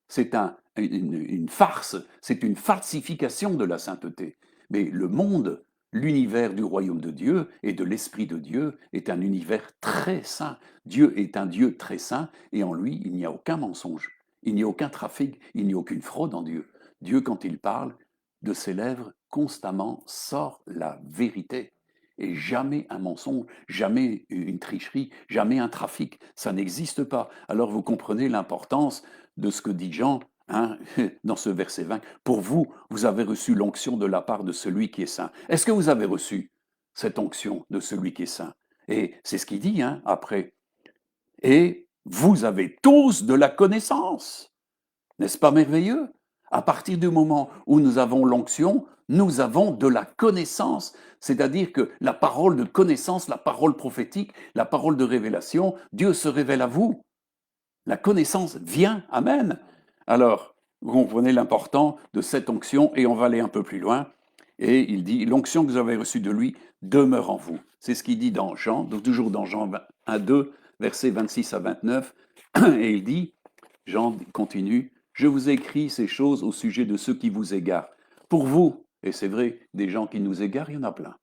C'est une farce, c'est une falsification de la sainteté. Mais le monde, l'univers du royaume de Dieu et de l'Esprit de Dieu est un univers très saint. Dieu est un Dieu très saint et en lui, il n'y a aucun mensonge, il n'y a aucun trafic, il n'y a aucune fraude en Dieu. Dieu, quand il parle, de ses lèvres constamment sort la vérité. Et jamais un mensonge, jamais une tricherie, jamais un trafic. Ça n'existe pas. Alors vous comprenez l'importance de ce que dit Jean, hein, dans ce verset 20. Pour vous, vous avez reçu l'onction de la part de celui qui est saint. Est-ce que vous avez reçu cette onction de celui qui est saint? Et c'est ce qu'il dit, hein, après. Et vous avez tous de la connaissance. N'est-ce pas merveilleux? À partir du moment où nous avons l'onction, nous avons de la connaissance, c'est-à-dire que la parole de connaissance, la parole prophétique, la parole de révélation, Dieu se révèle à vous. La connaissance vient, amen. Alors, vous comprenez l'important de cette onction et on va aller un peu plus loin. Et il dit, l'onction que vous avez reçue de lui demeure en vous. C'est ce qu'il dit dans Jean, donc toujours dans Jean 1, 2, versets 26 à 29. Et il dit, Jean continue, je vous écris ces choses au sujet de ceux qui vous égarent. Pour vous, et c'est vrai, des gens qui nous égarent, il y en a plein.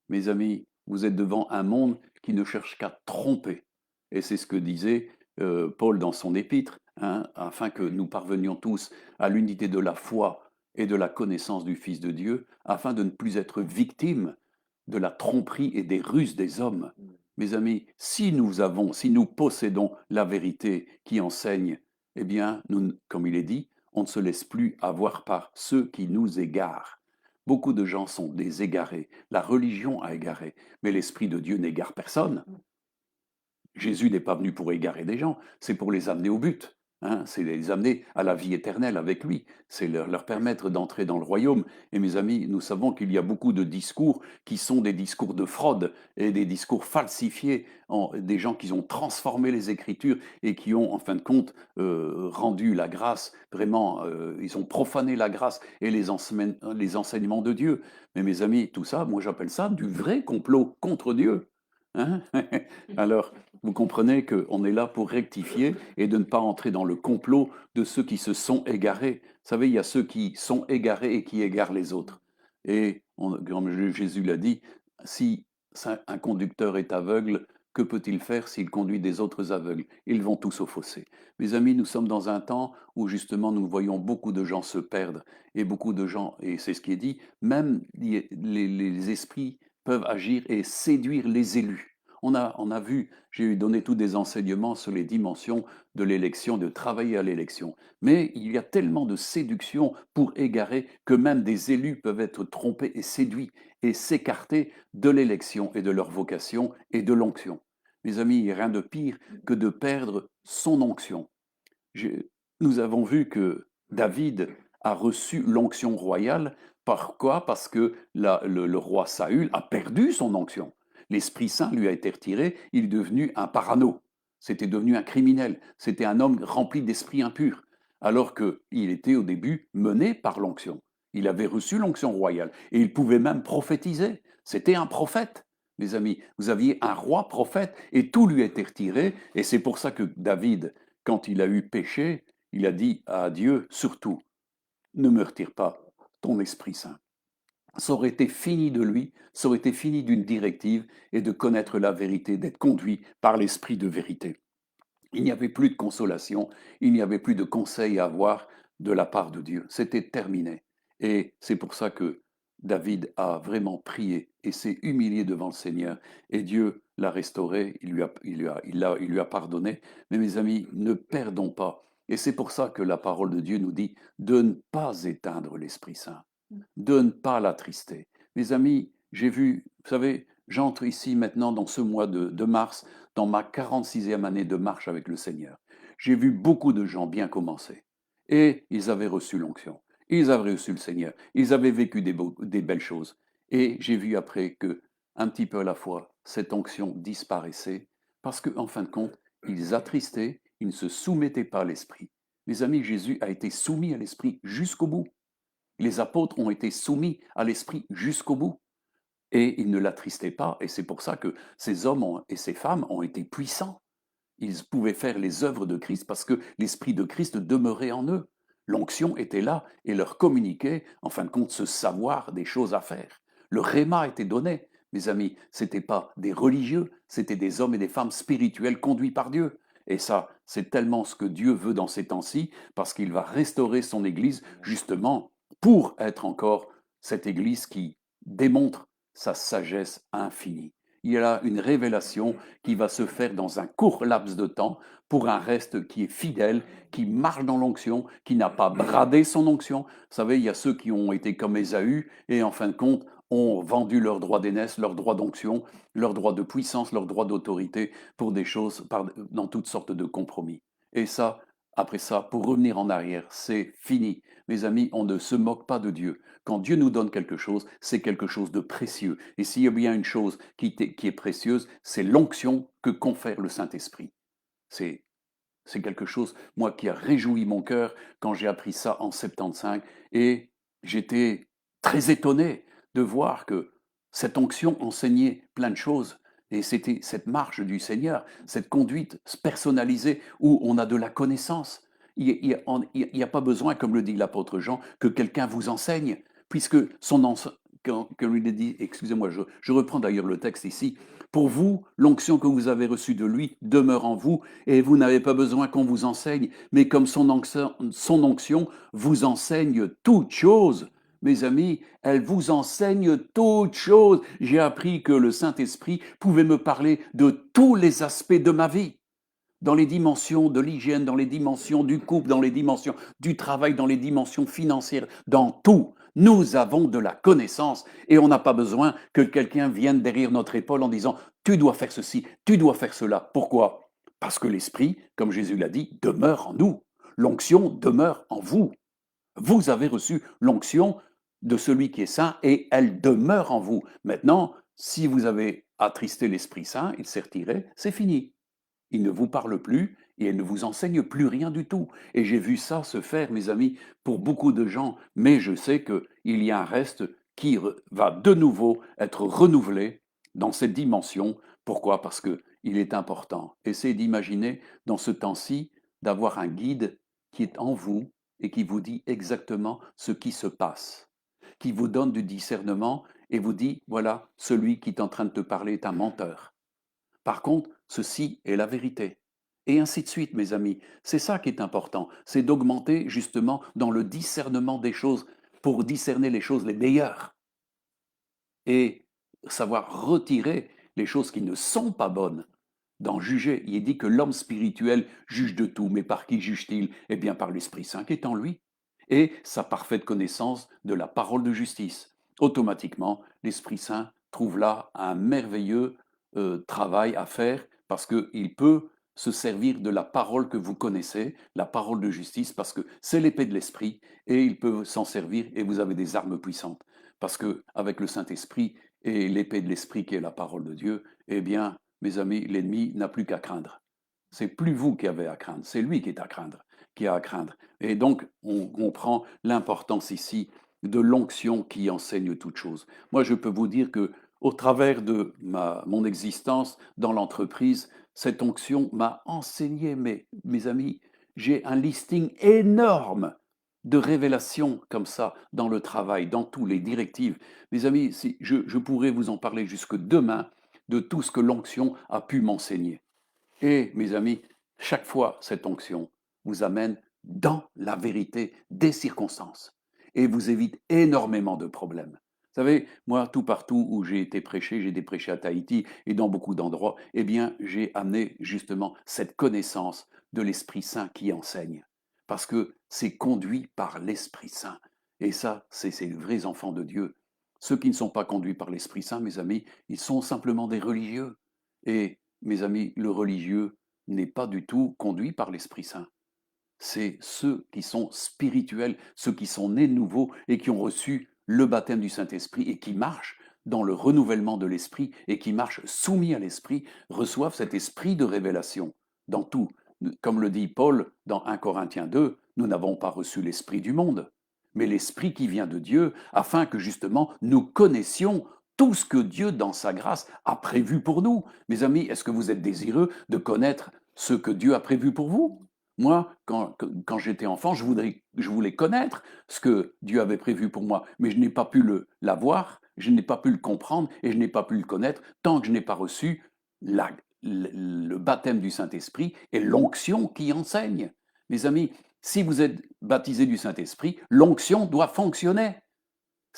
Mes amis, vous êtes devant un monde qui ne cherche qu'à tromper. Et c'est ce que disait Paul dans son épître, hein, afin que nous parvenions tous à l'unité de la foi et de la connaissance du Fils de Dieu, afin de ne plus être victimes de la tromperie et des ruses des hommes. Mes amis, si nous possédons la vérité qui enseigne, eh bien, nous, comme il est dit, on ne se laisse plus avoir par ceux qui nous égarent. Beaucoup de gens sont des égarés. La religion a égaré, mais l'Esprit de Dieu n'égare personne. Jésus n'est pas venu pour égarer des gens, c'est pour les amener au but. Hein, c'est les amener à la vie éternelle avec lui. C'est leur permettre d'entrer dans le royaume. Et mes amis, nous savons qu'il y a beaucoup de discours qui sont des discours de fraude et des discours falsifiés, des gens qui ont transformé les Écritures et qui ont, en fin de compte, rendu la grâce, vraiment, ils ont profané la grâce et les enseignements de Dieu. Mais mes amis, tout ça, moi j'appelle ça du vrai complot contre Dieu. Hein. Alors, vous comprenez qu'on est là pour rectifier et de ne pas entrer dans le complot de ceux qui se sont égarés. Vous savez, il y a ceux qui sont égarés et qui égarent les autres. Et comme Jésus l'a dit, si un conducteur est aveugle, que peut-il faire s'il conduit des autres aveugles? Ils vont tous au fossé. Mes amis, nous sommes dans un temps où justement nous voyons beaucoup de gens se perdre et beaucoup de gens, et c'est ce qui est dit, même les esprits peuvent agir et séduire les élus. On a vu, j'ai eu donné tous des enseignements sur les dimensions de l'élection, de travailler à l'élection. Mais il y a tellement de séduction pour égarer que même des élus peuvent être trompés et séduits et s'écarter de l'élection et de leur vocation et de l'onction. Mes amis, il n'y a rien de pire que de perdre son onction. Nous avons vu que David a reçu l'onction royale. Pourquoi? Parce que le roi Saül a perdu son onction. L'Esprit Saint lui a été retiré, il est devenu un parano. C'était devenu un criminel. C'était un homme rempli d'esprit impur. Alors qu'il était au début mené par l'onction. Il avait reçu l'onction royale et il pouvait même prophétiser. C'était un prophète. Mes amis, vous aviez un roi prophète et tout lui a été retiré. Et c'est pour ça que David, quand il a eu péché, il a dit à Dieu, surtout, ne me retire pas ton Esprit Saint. Ça aurait été fini de lui, ça aurait été fini d'une directive et de connaître la vérité, d'être conduit par l'Esprit de vérité. Il n'y avait plus de consolation, il n'y avait plus de conseils à avoir de la part de Dieu. C'était terminé. Et c'est pour ça que David a vraiment prié et s'est humilié devant le Seigneur. Et Dieu l'a restauré, il lui a pardonné. Mais mes amis, ne perdons pas. Et c'est pour ça que la parole de Dieu nous dit de ne pas éteindre l'Esprit Saint, de ne pas l'attrister. Mes amis, j'ai vu, vous savez, j'entre ici maintenant dans ce mois de mars, dans ma 46e année de marche avec le Seigneur. J'ai vu beaucoup de gens bien commencer. Et ils avaient reçu l'onction. Ils avaient reçu le Seigneur. Ils avaient vécu des belles choses. Et j'ai vu après que, un petit peu à la fois, cette onction disparaissait parce qu'en fin de compte, ils attristaient, ils ne se soumettaient pas à l'Esprit. Mes amis, Jésus a été soumis à l'Esprit jusqu'au bout. Les apôtres ont été soumis à l'Esprit jusqu'au bout. Et ils ne l'attristaient pas. Et c'est pour ça que ces hommes et ces femmes ont été puissants. Ils pouvaient faire les œuvres de Christ parce que l'Esprit de Christ demeurait en eux. L'onction était là et leur communiquait, en fin de compte, ce savoir des choses à faire. Le réma était donné, mes amis. Ce n'étaient pas des religieux, c'était des hommes et des femmes spirituels conduits par Dieu. Et ça, c'est tellement ce que Dieu veut dans ces temps-ci, parce qu'il va restaurer son Église justement pour être encore cette Église qui démontre sa sagesse infinie. Il y a une révélation qui va se faire dans un court laps de temps pour un reste qui est fidèle, qui marche dans l'onction, qui n'a pas bradé son onction. Vous savez, il y a ceux qui ont été comme Ésaü et en fin de compte ont vendu leur droit d'aînesse, leur droit d'onction, leur droit de puissance, leur droit d'autorité pour des choses dans toutes sortes de compromis. Et ça, après ça, pour revenir en arrière, c'est fini. Mes amis, on ne se moque pas de Dieu. Quand Dieu nous donne quelque chose, c'est quelque chose de précieux. Et s'il y a bien une chose qui est précieuse, c'est l'onction que confère le Saint-Esprit. C'est c'est quelque chose, moi, qui a réjoui mon cœur quand j'ai appris ça en 75. Et j'étais très étonné de voir que cette onction enseignait plein de choses. Et c'était cette marche du Seigneur, cette conduite personnalisée où on a de la connaissance. Il n'y a pas besoin, comme le dit l'apôtre Jean, que quelqu'un vous enseigne, puisque comme il est dit, excusez-moi, je reprends d'ailleurs le texte ici, pour vous, l'onction que vous avez reçue de lui demeure en vous et vous n'avez pas besoin qu'on vous enseigne, mais comme son onction vous enseigne toutes choses. Mes amis, elle vous enseigne toutes choses. J'ai appris que le Saint-Esprit pouvait me parler de tous les aspects de ma vie, dans les dimensions de l'hygiène, dans les dimensions du couple, dans les dimensions du travail, dans les dimensions financières, dans tout. Nous avons de la connaissance et on n'a pas besoin que quelqu'un vienne derrière notre épaule en disant tu dois faire ceci, tu dois faire cela. Pourquoi? Parce que l'Esprit, comme Jésus l'a dit, demeure en nous. L'onction demeure en vous. Vous avez reçu l'onction de celui qui est saint et elle demeure en vous. Maintenant, si vous avez attristé l'Esprit Saint, il s'est retiré, c'est fini. Il ne vous parle plus et elle ne vous enseigne plus rien du tout. Et j'ai vu ça se faire, mes amis, pour beaucoup de gens, mais je sais qu'il y a un reste qui va de nouveau être renouvelé dans cette dimension. Pourquoi? Parce qu'il est important. Essayez d'imaginer dans ce temps-ci d'avoir un guide qui est en vous et qui vous dit exactement ce qui se passe, qui vous donne du discernement et vous dit, voilà, celui qui est en train de te parler est un menteur. Par contre, ceci est la vérité. Et ainsi de suite, mes amis. C'est ça qui est important, c'est d'augmenter justement dans le discernement des choses pour discerner les choses les meilleures et savoir retirer les choses qui ne sont pas bonnes, d'en juger. Il est dit que l'homme spirituel juge de tout, mais par qui juge-t-il? Eh bien par l'Esprit Saint qui est en lui et sa parfaite connaissance de la parole de justice. Automatiquement, l'Esprit Saint trouve là un merveilleux travail à faire parce qu'il peut se servir de la parole que vous connaissez, la parole de justice, parce que c'est l'épée de l'Esprit et il peut s'en servir et vous avez des armes puissantes. Parce que avec le Saint-Esprit et l'épée de l'Esprit qui est la parole de Dieu, eh bien, mes amis, l'ennemi n'a plus qu'à craindre. C'est plus vous qui avez à craindre, c'est lui qui est à craindre, qui a à craindre. Et donc, on comprend l'importance ici de l'onction qui enseigne toute chose. Moi, je peux vous dire que au travers de mon existence dans l'entreprise, cette onction m'a enseigné, mes amis, j'ai un listing énorme de révélations comme ça dans le travail, dans tous les directives. Mes amis, si, je pourrais vous en parler jusque demain de tout ce que l'onction a pu m'enseigner. Et mes amis, Chaque fois, cette onction vous amène dans la vérité des circonstances et vous évite énormément de problèmes. Vous savez, moi, tout partout où j'ai été prêché à Tahiti et dans beaucoup d'endroits, eh bien, j'ai amené justement cette connaissance de l'Esprit Saint qui enseigne. Parce que c'est conduit par l'Esprit Saint. Et ça, c'est les vrais enfants de Dieu. Ceux qui ne sont pas conduits par l'Esprit Saint, mes amis, ils sont simplement des religieux. Et, mes amis, le religieux n'est pas du tout conduit par l'Esprit Saint. C'est ceux qui sont spirituels, ceux qui sont nés de nouveau et qui ont reçu le baptême du Saint-Esprit et qui marchent dans le renouvellement de l'Esprit et qui marchent soumis à l'Esprit, reçoivent cet esprit de révélation dans tout. Comme le dit Paul dans 1 Corinthiens 2, nous n'avons pas reçu l'Esprit du monde, mais l'Esprit qui vient de Dieu, afin que justement nous connaissions tout ce que Dieu, dans sa grâce, a prévu pour nous. Mes amis, est-ce que vous êtes désireux de connaître ce que Dieu a prévu pour vous? Moi, quand j'étais enfant, je voulais connaître ce que Dieu avait prévu pour moi, mais je n'ai pas pu l'avoir, je n'ai pas pu le comprendre et je n'ai pas pu le connaître tant que je n'ai pas reçu la- le baptême du Saint-Esprit et l'onction qui enseigne. Mes amis, si vous êtes baptisés du Saint-Esprit, l'onction doit fonctionner.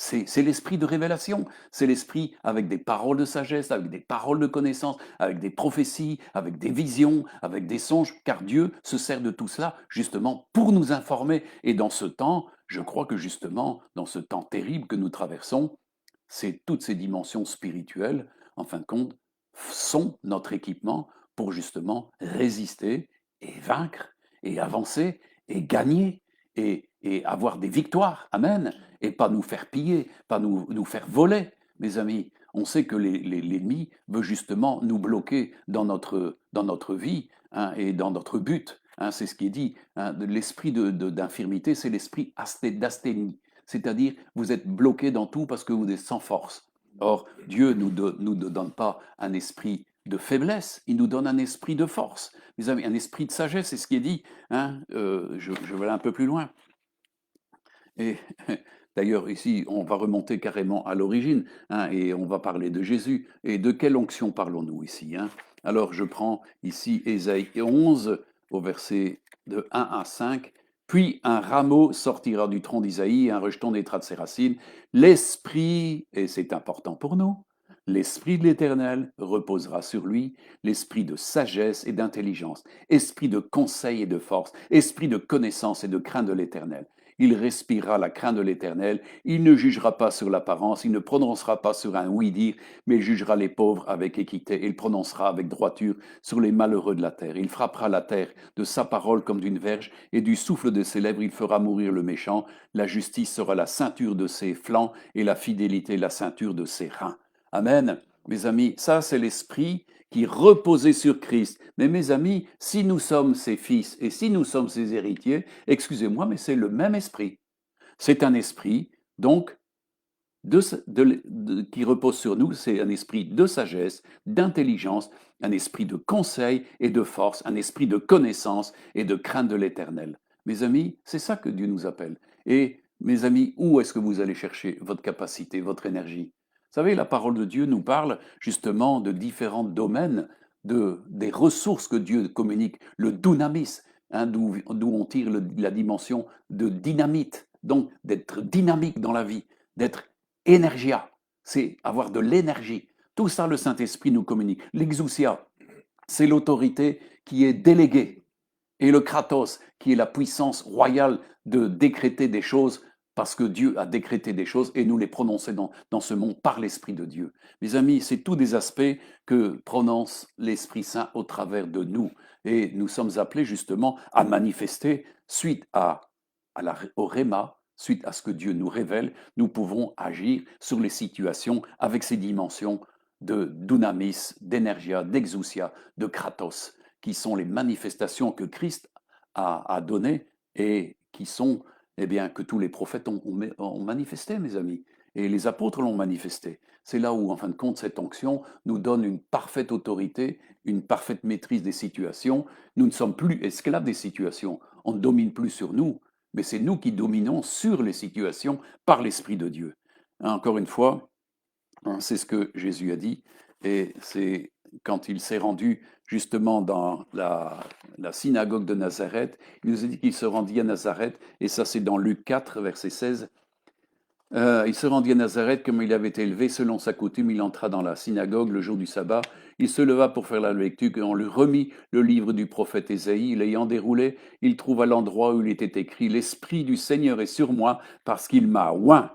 C'est l'esprit de révélation, c'est l'esprit avec des paroles de sagesse, avec des paroles de connaissance, avec des prophéties, avec des visions, avec des songes, car Dieu se sert de tout cela justement pour nous informer. Et dans ce temps, je crois que justement, dans ce temps terrible que nous traversons, c'est toutes ces dimensions spirituelles, en fin de compte, sont notre équipement pour justement résister et vaincre et avancer et gagner et avoir des victoires. Amen. Et pas nous faire piller, pas nous faire voler, mes amis. On sait que l'ennemi veut justement nous bloquer dans notre vie hein, et dans notre but. Hein, c'est ce qui est dit. Hein, l'esprit d'infirmité, c'est l'esprit d'asthénie. C'est-à-dire, vous êtes bloqué dans tout parce que vous êtes sans force. Or, Dieu ne nous donne pas un esprit de faiblesse, il nous donne un esprit de force. Mes amis, un esprit de sagesse, c'est ce qui est dit. Hein, je vais aller un peu plus loin. Et d'ailleurs, ici, on va remonter carrément à l'origine, hein, et on va parler de Jésus. Et de quelle onction parlons-nous ici hein? Alors, je prends ici Ésaïe 11, au verset de 1 à 5. Puis un rameau sortira du tronc d'Isaïe, un rejeton naîtra de ses racines. L'Esprit, et c'est important pour nous, l'Esprit de l'Éternel reposera sur lui, l'Esprit de sagesse et d'intelligence, Esprit de conseil et de force, Esprit de connaissance et de crainte de l'Éternel. Il respirera la crainte de l'Éternel, il ne jugera pas sur l'apparence, il ne prononcera pas sur un oui-dire, mais il jugera les pauvres avec équité, il prononcera avec droiture sur les malheureux de la terre. Il frappera la terre de sa parole comme d'une verge, et du souffle de ses lèvres il fera mourir le méchant. La justice sera la ceinture de ses flancs, et la fidélité la ceinture de ses reins. Amen. Mes amis, ça c'est l'esprit qui reposait sur Christ. Mais mes amis, si nous sommes ses fils et si nous sommes ses héritiers, excusez-moi, mais c'est le même esprit. C'est un esprit, donc, qui repose sur nous, c'est un esprit de sagesse, d'intelligence, un esprit de conseil et de force, un esprit de connaissance et de crainte de l'éternel. Mes amis, c'est ça que Dieu nous appelle. Et mes amis, où est-ce que vous allez chercher votre capacité, votre énergie? Vous savez, la parole de Dieu nous parle justement de différents domaines, des ressources que Dieu communique, le dunamis, hein, d'où on tire la dimension de dynamite, donc d'être dynamique dans la vie, d'être énergia, c'est avoir de l'énergie. Tout ça, le Saint-Esprit nous communique. L'exousia, c'est l'autorité qui est déléguée. Et le kratos, qui est la puissance royale de décréter des choses parce que Dieu a décrété des choses et nous les prononcer dans ce monde par l'Esprit de Dieu. Mes amis, c'est tous des aspects que prononce l'Esprit Saint au travers de nous. Et nous sommes appelés justement à manifester suite au réma, suite à ce que Dieu nous révèle, nous pouvons agir sur les situations avec ces dimensions de dunamis, d'énergia, d'exousia, de kratos, qui sont les manifestations que Christ a données et qui sont, eh bien, que tous les prophètes ont manifesté, mes amis. Et les apôtres l'ont manifesté. C'est là où, en fin de compte, cette onction nous donne une parfaite autorité, une parfaite maîtrise des situations. Nous ne sommes plus esclaves des situations. On ne domine plus sur nous, mais c'est nous qui dominons sur les situations par l'Esprit de Dieu. Encore une fois, c'est ce que Jésus a dit, et c'est quand il s'est rendu justement dans la synagogue de Nazareth. Il nous a dit qu'il se rendit à Nazareth, et ça c'est dans Luc 4, verset 16. Il se rendit à Nazareth, comme il avait été élevé, selon sa coutume, il entra dans la synagogue le jour du sabbat. Il se leva pour faire la lecture, et on lui remit le livre du prophète Ésaïe. L'ayant déroulé, il trouva l'endroit où il était écrit: L'Esprit du Seigneur est sur moi, parce qu'il m'a oint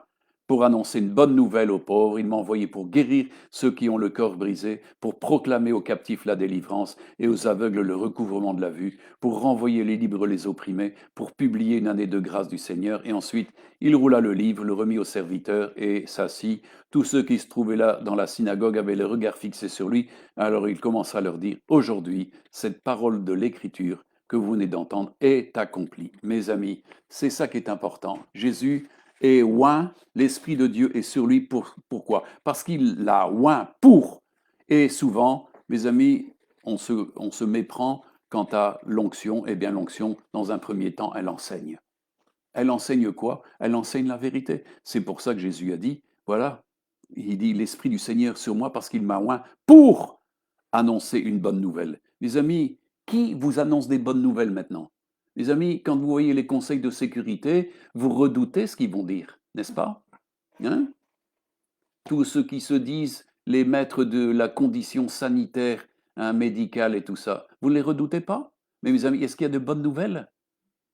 pour annoncer une bonne nouvelle aux pauvres. Il m'a envoyé pour guérir ceux qui ont le corps brisé, pour proclamer aux captifs la délivrance et aux aveugles le recouvrement de la vue, pour renvoyer les libres les opprimés, pour publier une année de grâce du Seigneur. Et ensuite, il roula le livre, le remit au serviteur et s'assit. Tous ceux qui se trouvaient là dans la synagogue avaient le regard fixé sur lui. Alors il commença à leur dire: Aujourd'hui, cette parole de l'Écriture que vous venez d'entendre est accomplie. Mes amis, c'est ça qui est important. Jésus est oint, l'Esprit de Dieu est sur lui. Pourquoi? Parce qu'il l'a oint pour. Et souvent, mes amis, on se méprend quant à l'onction. Eh bien, l'onction, dans un premier temps, elle enseigne. Elle enseigne quoi? Elle enseigne la vérité. C'est pour ça que Jésus a dit, voilà, il dit: L'Esprit du Seigneur sur moi parce qu'il m'a oint pour annoncer une bonne nouvelle. Les amis, qui vous annonce des bonnes nouvelles maintenant? Les amis, quand vous voyez les conseils de sécurité, vous redoutez ce qu'ils vont dire, n'est-ce pas? Hein? Tous ceux qui se disent les maîtres de la condition sanitaire, hein, médicale et tout ça, vous ne les redoutez pas? Mais mes amis, est-ce qu'il y a de bonnes nouvelles?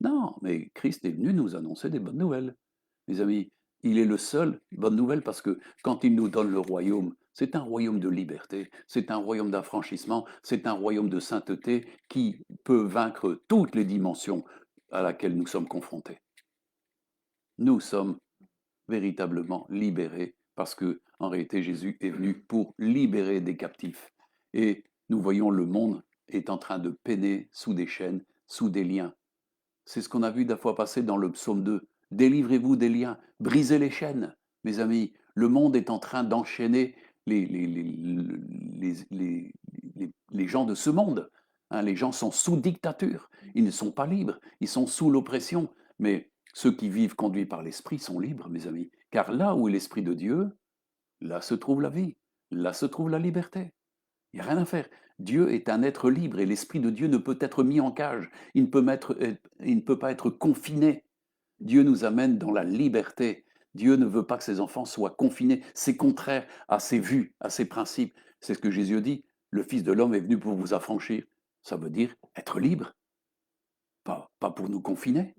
Non, mais Christ est venu nous annoncer des bonnes nouvelles. Mes amis, il est le seul bonne nouvelle parce que quand il nous donne le royaume, c'est un royaume de liberté, c'est un royaume d'affranchissement, c'est un royaume de sainteté qui peut vaincre toutes les dimensions à laquelle nous sommes confrontés. Nous sommes véritablement libérés parce que, en réalité, Jésus est venu pour libérer des captifs. Et nous voyons le monde est en train de peiner sous des chaînes, sous des liens. C'est ce qu'on a vu la fois passée dans le psaume 2. Délivrez-vous des liens, brisez les chaînes. Mes amis, le monde est en train d'enchaîner les gens de ce monde. Hein, les gens sont sous dictature. Ils ne sont pas libres. Ils sont sous l'oppression. Mais ceux qui vivent conduits par l'Esprit sont libres, mes amis. Car là où est l'Esprit de Dieu, là se trouve la vie. Là se trouve la liberté. Il n'y a rien à faire. Dieu est un être libre et l'Esprit de Dieu ne peut être mis en cage. Il ne peut pas être confiné. Dieu nous amène dans la liberté. Dieu ne veut pas que ses enfants soient confinés. C'est contraire à ses vues, à ses principes. C'est ce que Jésus dit. Le Fils de l'homme est venu pour vous affranchir. Ça veut dire être libre, pas pour nous confiner.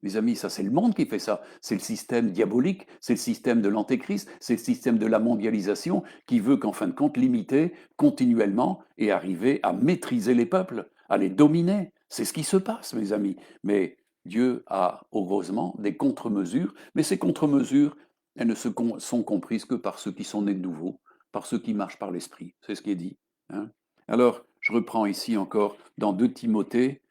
Mes amis, ça c'est le monde qui fait ça. C'est le système diabolique, c'est le système de l'antéchrist, c'est le système de la mondialisation qui veut qu'en fin de compte limiter continuellement et arriver à maîtriser les peuples, à les dominer. C'est ce qui se passe, mes amis. Mais Dieu a heureusement des contre-mesures, mais ces contre-mesures, elles ne sont comprises que par ceux qui sont nés de nouveau, par ceux qui marchent par l'Esprit. C'est ce qui est dit. Hein. Alors, je reprends ici encore dans 2 Timothée,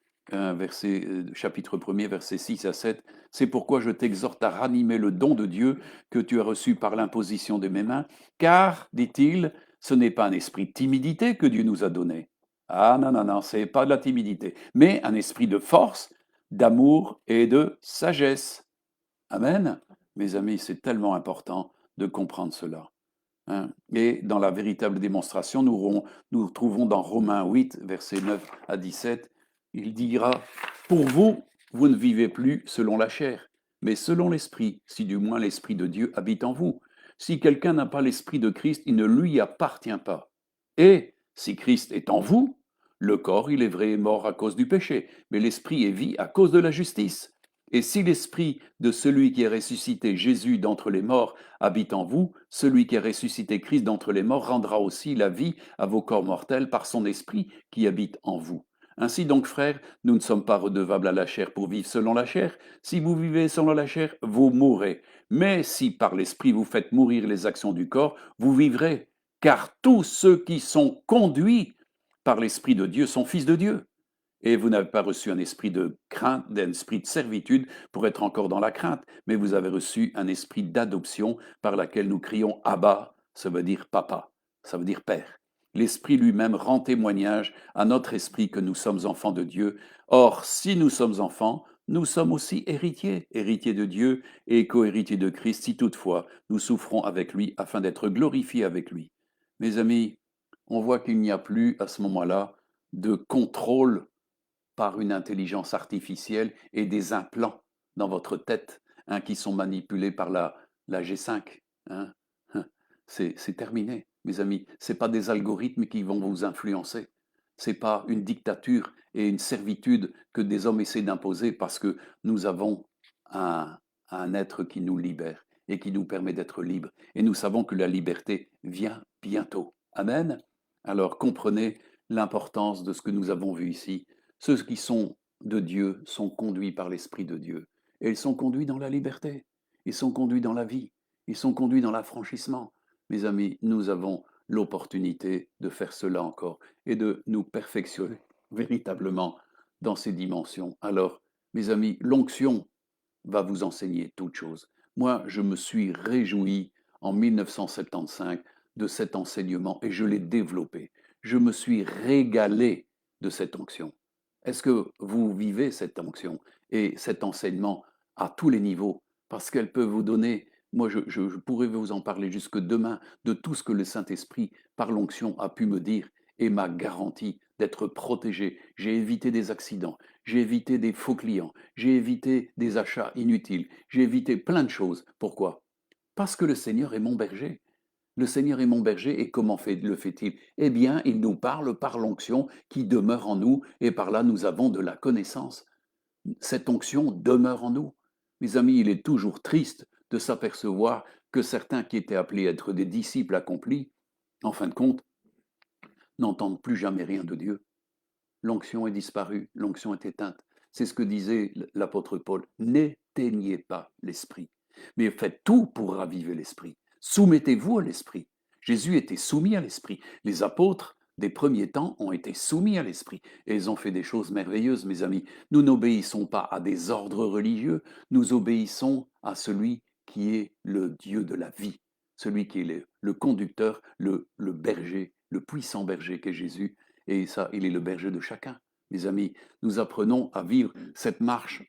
chapitre 1er, versets 6 à 7. C'est pourquoi je t'exhorte à ranimer le don de Dieu que tu as reçu par l'imposition de mes mains, car, dit-il, ce n'est pas un esprit de timidité que Dieu nous a donné. Ah non, non, non, c'est pas de la timidité, mais un esprit de force, d'amour et de sagesse. Amen. Mes amis, c'est tellement important de comprendre cela. Hein. Et dans la véritable démonstration, nous trouvons dans Romains 8, versets 9 à 17, il dira: Pour vous, vous ne vivez plus selon la chair, mais selon l'Esprit, si du moins l'Esprit de Dieu habite en vous. Si quelqu'un n'a pas l'Esprit de Christ, il ne lui appartient pas. Et si Christ est en vous, le corps, il est vrai, est mort à cause du péché, mais l'Esprit est vie à cause de la justice. Et si l'Esprit de celui qui a ressuscité Jésus d'entre les morts habite en vous, celui qui a ressuscité Christ d'entre les morts rendra aussi la vie à vos corps mortels par son Esprit qui habite en vous. Ainsi donc, frères, nous ne sommes pas redevables à la chair pour vivre selon la chair. Si vous vivez selon la chair, vous mourrez. Mais si par l'Esprit vous faites mourir les actions du corps, vous vivrez. Car tous ceux qui sont conduits par l'Esprit de Dieu sont fils de Dieu. Et vous n'avez pas reçu un esprit de crainte, un esprit de servitude pour être encore dans la crainte, mais vous avez reçu un esprit d'adoption par laquelle nous crions Abba, ça veut dire papa, ça veut dire père. L'Esprit lui-même rend témoignage à notre esprit que nous sommes enfants de Dieu. Or, si nous sommes enfants, nous sommes aussi héritiers, héritiers de Dieu et co-héritiers de Christ, si toutefois nous souffrons avec lui afin d'être glorifiés avec lui. Mes amis, on voit qu'il n'y a plus à ce moment-là de contrôle par une intelligence artificielle et des implants dans votre tête, hein, qui sont manipulés par la G5. Hein. C'est terminé, mes amis. Ce n'est pas des algorithmes qui vont vous influencer. Ce n'est pas une dictature et une servitude que des hommes essaient d'imposer parce que nous avons un, un être qui nous libère et qui nous permet d'être libres. Et nous savons que la liberté vient bientôt. Amen. Alors comprenez l'importance de ce que nous avons vu ici. Ceux qui sont de Dieu sont conduits par l'Esprit de Dieu. Et ils sont conduits dans la liberté. Ils sont conduits dans la vie. Ils sont conduits dans l'affranchissement. Mes amis, nous avons l'opportunité de faire cela encore et de nous perfectionner véritablement dans ces dimensions. Alors, mes amis, l'onction va vous enseigner toutes choses. Moi, je me suis réjoui en 1975 de cet enseignement et je l'ai développé. Je me suis régalé de cette onction. Est-ce que vous vivez cette onction et cet enseignement à tous les niveaux? Parce qu'elle peut vous donner, moi je pourrais vous en parler jusque demain, de tout ce que le Saint-Esprit, par l'onction, a pu me dire et m'a garanti d'être protégé. J'ai évité des accidents, j'ai évité des faux clients, j'ai évité des achats inutiles, j'ai évité plein de choses. Pourquoi? Parce que le Seigneur est mon berger. Le Seigneur est mon berger et comment le fait-il? Eh bien, il nous parle par l'onction qui demeure en nous et par là nous avons de la connaissance. Cette onction demeure en nous. Mes amis, il est toujours triste de s'apercevoir que certains qui étaient appelés à être des disciples accomplis, en fin de compte, n'entendent plus jamais rien de Dieu. L'onction est disparue, l'onction est éteinte. C'est ce que disait l'apôtre Paul. N'éteignez pas l'esprit, mais faites tout pour raviver l'esprit. Soumettez-vous à l'esprit. Jésus était soumis à l'esprit. Les apôtres des premiers temps ont été soumis à l'esprit et ils ont fait des choses merveilleuses, mes amis. Nous n'obéissons pas à des ordres religieux, nous obéissons à celui qui est le Dieu de la vie, celui qui est le conducteur, le berger, le puissant berger qu'est Jésus. Et ça, il est le berger de chacun. Mes amis, nous apprenons à vivre cette marche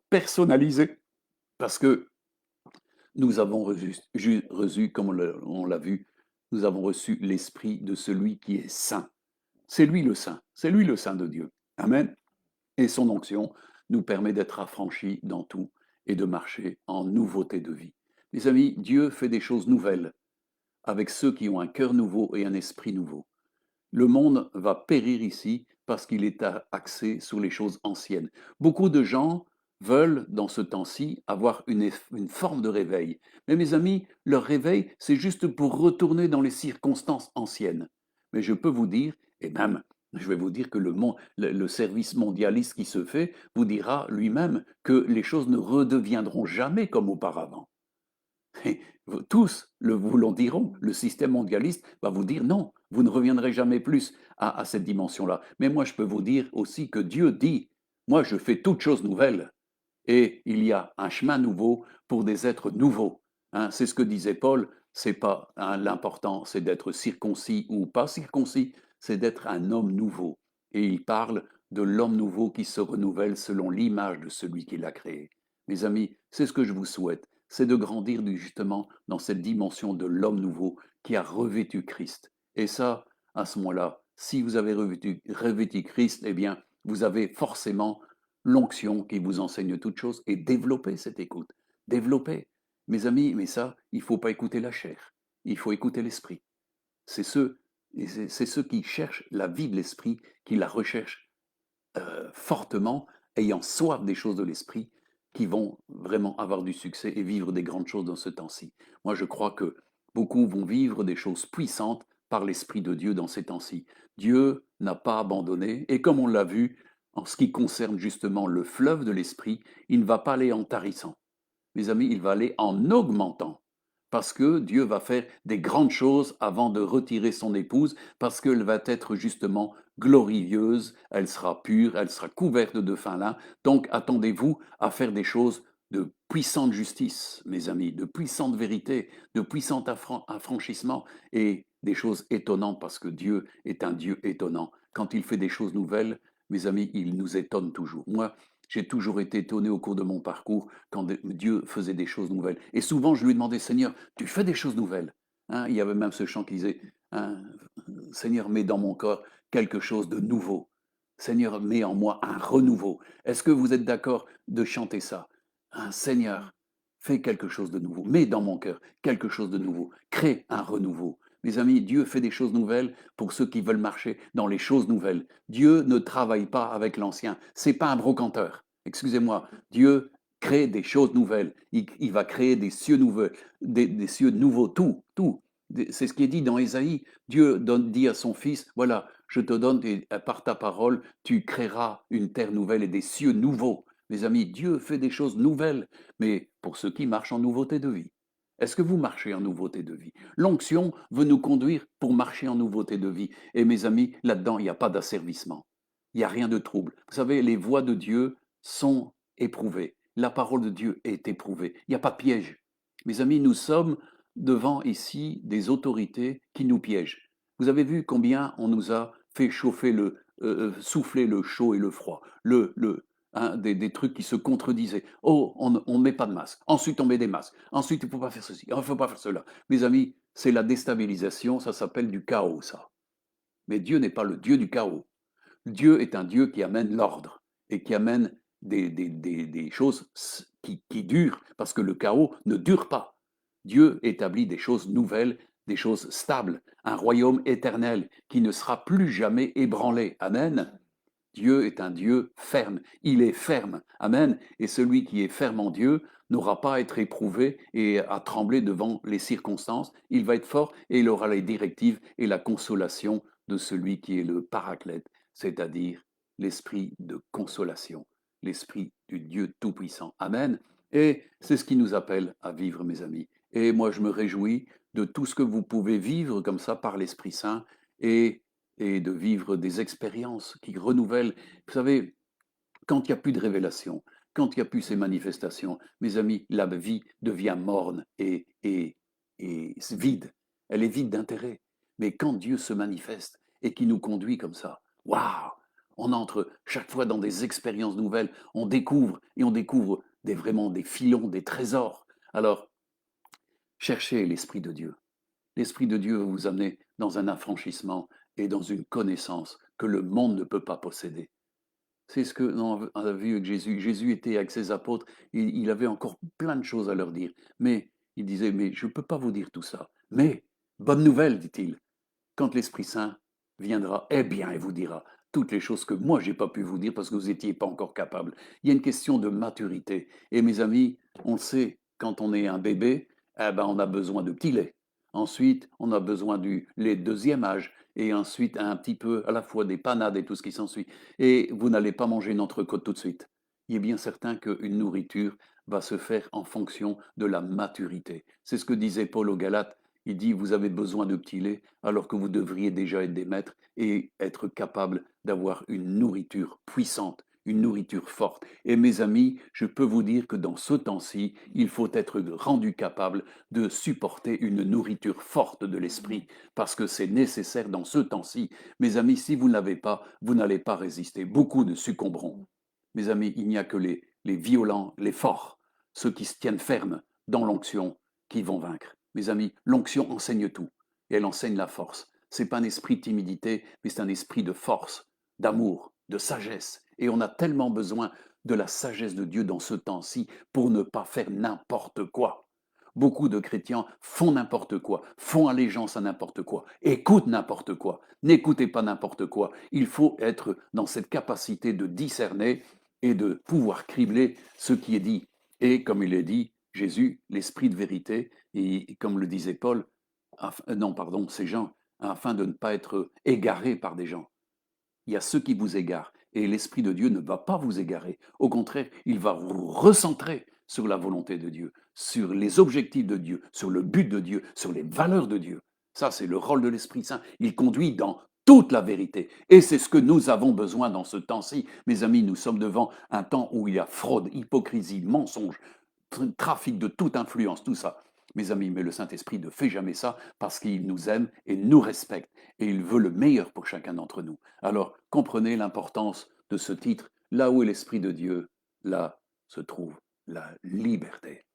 personnalisée parce que nous avons reçu, comme on l'a vu, nous avons reçu l'esprit de celui qui est saint. C'est lui le saint, c'est lui le saint de Dieu. Amen. Et son onction nous permet d'être affranchis dans tout et de marcher en nouveauté de vie. Mes amis, Dieu fait des choses nouvelles avec ceux qui ont un cœur nouveau et un esprit nouveau. Le monde va périr ici parce qu'il est axé sur les choses anciennes. Beaucoup de gens veulent, dans ce temps-ci, avoir une forme de réveil. Mais mes amis, leur réveil, c'est juste pour retourner dans les circonstances anciennes. Mais je peux vous dire, et même, je vais vous dire que le service mondialiste qui se fait vous dira lui-même que les choses ne redeviendront jamais comme auparavant. Et tous vous l'en diront, le système mondialiste va vous dire non, vous ne reviendrez jamais plus à cette dimension-là. Mais moi, je peux vous dire aussi que Dieu dit, moi, je fais toutes choses nouvelles. Et il y a un chemin nouveau pour des êtres nouveaux. Hein, c'est ce que disait Paul, c'est pas hein, l'important, c'est d'être circoncis ou pas circoncis, c'est d'être un homme nouveau. Et il parle de l'homme nouveau qui se renouvelle selon l'image de celui qui l'a créé. Mes amis, c'est ce que je vous souhaite, c'est de grandir justement dans cette dimension de l'homme nouveau qui a revêtu Christ. Et ça, à ce moment-là, si vous avez revêtu Christ, eh bien, vous avez forcément l'onction qui vous enseigne toutes choses et développez cette écoute. Développez. Mes amis, mais ça, il ne faut pas écouter la chair, il faut écouter l'esprit. C'est ceux qui cherchent la vie de l'esprit, qui la recherchent fortement, ayant soif des choses de l'esprit, qui vont vraiment avoir du succès et vivre des grandes choses dans ce temps-ci. Moi, je crois que beaucoup vont vivre des choses puissantes par l'Esprit de Dieu dans ces temps-ci. Dieu n'a pas abandonné, et comme on l'a vu, en ce qui concerne justement le fleuve de l'Esprit, il ne va pas aller en tarissant. Mes amis, il va aller en augmentant. Parce que Dieu va faire des grandes choses avant de retirer son épouse, parce qu'elle va être justement glorieuse, elle sera pure, elle sera couverte de fin lin. Donc attendez-vous à faire des choses de puissante justice, mes amis, de puissante vérité, de puissant affranchissement et des choses étonnantes parce que Dieu est un Dieu étonnant. Quand il fait des choses nouvelles, mes amis, il nous étonne toujours. Moi, j'ai toujours été étonné au cours de mon parcours quand Dieu faisait des choses nouvelles. Et souvent, je lui demandais, Seigneur, tu fais des choses nouvelles. Hein, il y avait même ce chant qui disait, hein, Seigneur, mets dans mon corps quelque chose de nouveau. Seigneur, mets en moi un renouveau. Est-ce que vous êtes d'accord de chanter ça? Un Seigneur, fais quelque chose de nouveau. Mets dans mon cœur quelque chose de nouveau. Crée un renouveau. Mes amis, Dieu fait des choses nouvelles pour ceux qui veulent marcher dans les choses nouvelles. Dieu ne travaille pas avec l'ancien. C'est pas un brocanteur. Excusez-moi. Dieu crée des choses nouvelles. Il va créer des cieux nouveaux, des cieux nouveaux, tout. C'est ce qui est dit dans Ésaïe. Dieu dit à son fils, voilà, je te donne, par ta parole, tu créeras une terre nouvelle et des cieux nouveaux. Mes amis, Dieu fait des choses nouvelles, mais pour ceux qui marchent en nouveauté de vie. Est-ce que vous marchez en nouveauté de vie? L'onction veut nous conduire pour marcher en nouveauté de vie. Et mes amis, là-dedans, il n'y a pas d'asservissement. Il n'y a rien de trouble. Vous savez, les voies de Dieu sont éprouvées. La parole de Dieu est éprouvée. Il n'y a pas de piège. Mes amis, nous sommes devant ici des autorités qui nous piègent. Vous avez vu combien on nous a fait chauffer souffler le chaud et le froid, hein, des trucs qui se contredisaient. Oh, on ne met pas de masque. Ensuite, on met des masques. Ensuite, il ne faut pas faire ceci. Il ne faut pas faire cela. Mes amis, c'est la déstabilisation. Ça s'appelle du chaos, ça. Mais Dieu n'est pas le Dieu du chaos. Dieu est un Dieu qui amène l'ordre et qui amène des choses qui durent, parce que le chaos ne dure pas. Dieu établit des choses nouvelles, des choses stables, un royaume éternel qui ne sera plus jamais ébranlé. Amen. Dieu est un Dieu ferme, il est ferme. Amen. Et celui qui est ferme en Dieu n'aura pas à être éprouvé et à trembler devant les circonstances. Il va être fort et il aura les directives et la consolation de celui qui est le paraclète, c'est-à-dire l'esprit de consolation, l'esprit du Dieu Tout-Puissant. Amen. Et c'est ce qui nous appelle à vivre, mes amis. Et moi, je me réjouis de tout ce que vous pouvez vivre comme ça par l'Esprit Saint et de vivre des expériences qui renouvellent. Vous savez, quand il n'y a plus de révélation, quand il n'y a plus ces manifestations, mes amis, la vie devient morne et vide. Elle est vide d'intérêt. Mais quand Dieu se manifeste et qui nous conduit comme ça, waouh! On entre chaque fois dans des expériences nouvelles, on découvre et on découvre vraiment des filons, des trésors. Alors, cherchez l'Esprit de Dieu. L'Esprit de Dieu va vous amener dans un affranchissement et dans une connaissance que le monde ne peut pas posséder. C'est ce que on a vu avec Jésus. Jésus était avec ses apôtres, il avait encore plein de choses à leur dire. Mais il disait, mais je ne peux pas vous dire tout ça. Mais, bonne nouvelle, dit-il, quand l'Esprit Saint viendra, eh bien, il vous dira toutes les choses que moi, je n'ai pas pu vous dire parce que vous n'étiez pas encore capable. Il y a une question de maturité. Et mes amis, on le sait, quand on est un bébé, eh ben, on a besoin de petit lait. Ensuite, on a besoin du lait deuxième âge. Et ensuite, un petit peu à la fois des panades et tout ce qui s'ensuit. Et vous n'allez pas manger une entrecôte tout de suite. Il est bien certain qu'une nourriture va se faire en fonction de la maturité. C'est ce que disait Paul aux Galates. Il dit, vous avez besoin de petit lait alors que vous devriez déjà être des maîtres et être capable d'avoir une nourriture puissante, une nourriture forte. Et mes amis, je peux vous dire que dans ce temps-ci, il faut être rendu capable de supporter une nourriture forte de l'esprit parce que c'est nécessaire dans ce temps-ci. Mes amis, si vous ne l'avez pas, vous n'allez pas résister. Beaucoup ne succomberont. Mes amis, il n'y a que les violents, les forts, ceux qui se tiennent fermes dans l'onction qui vont vaincre. Mes amis, l'onction enseigne tout et elle enseigne la force. Ce n'est pas un esprit de timidité, mais c'est un esprit de force, d'amour, de sagesse. Et on a tellement besoin de la sagesse de Dieu dans ce temps-ci pour ne pas faire n'importe quoi. Beaucoup de chrétiens font n'importe quoi, font allégeance à n'importe quoi, écoutent n'importe quoi. N'écoutez pas n'importe quoi. Il faut être dans cette capacité de discerner et de pouvoir cribler ce qui est dit. Et comme il est dit, Jésus, l'esprit de vérité, et comme le disait Paul, non, pardon, c'est Jean, afin de ne pas être égaré par des gens. Il y a ceux qui vous égarent, et l'Esprit de Dieu ne va pas vous égarer. Au contraire, il va vous recentrer sur la volonté de Dieu, sur les objectifs de Dieu, sur le but de Dieu, sur les valeurs de Dieu. Ça, c'est le rôle de l'Esprit Saint. Il conduit dans toute la vérité. Et c'est ce que nous avons besoin dans ce temps-ci. Mes amis, nous sommes devant un temps où il y a fraude, hypocrisie, mensonge, trafic de toute influence, tout ça. Mes amis, mais le Saint-Esprit ne fait jamais ça parce qu'il nous aime et nous respecte et il veut le meilleur pour chacun d'entre nous. Alors, comprenez l'importance de ce titre. Là où est l'Esprit de Dieu, là se trouve la liberté.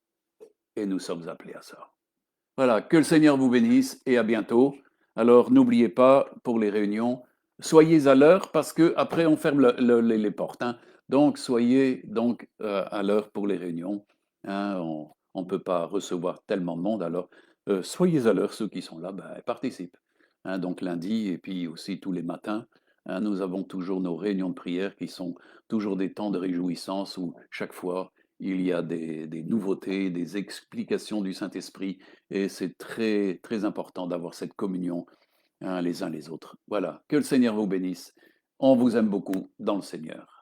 Et nous sommes appelés à ça. Voilà, que le Seigneur vous bénisse et à bientôt. Alors, n'oubliez pas, pour les réunions, soyez à l'heure parce que après on ferme les portes, hein. Donc soyez donc à l'heure pour les réunions, hein. On ne peut pas recevoir tellement de monde, alors soyez à l'heure, ceux qui sont là, ben, participent, hein. Donc lundi et puis aussi tous les matins, hein, nous avons toujours nos réunions de prière qui sont toujours des temps de réjouissance où chaque fois il y a des nouveautés, des explications du Saint-Esprit et c'est très, très important d'avoir cette communion, hein, les uns les autres. Voilà, que le Seigneur vous bénisse. On vous aime beaucoup dans le Seigneur.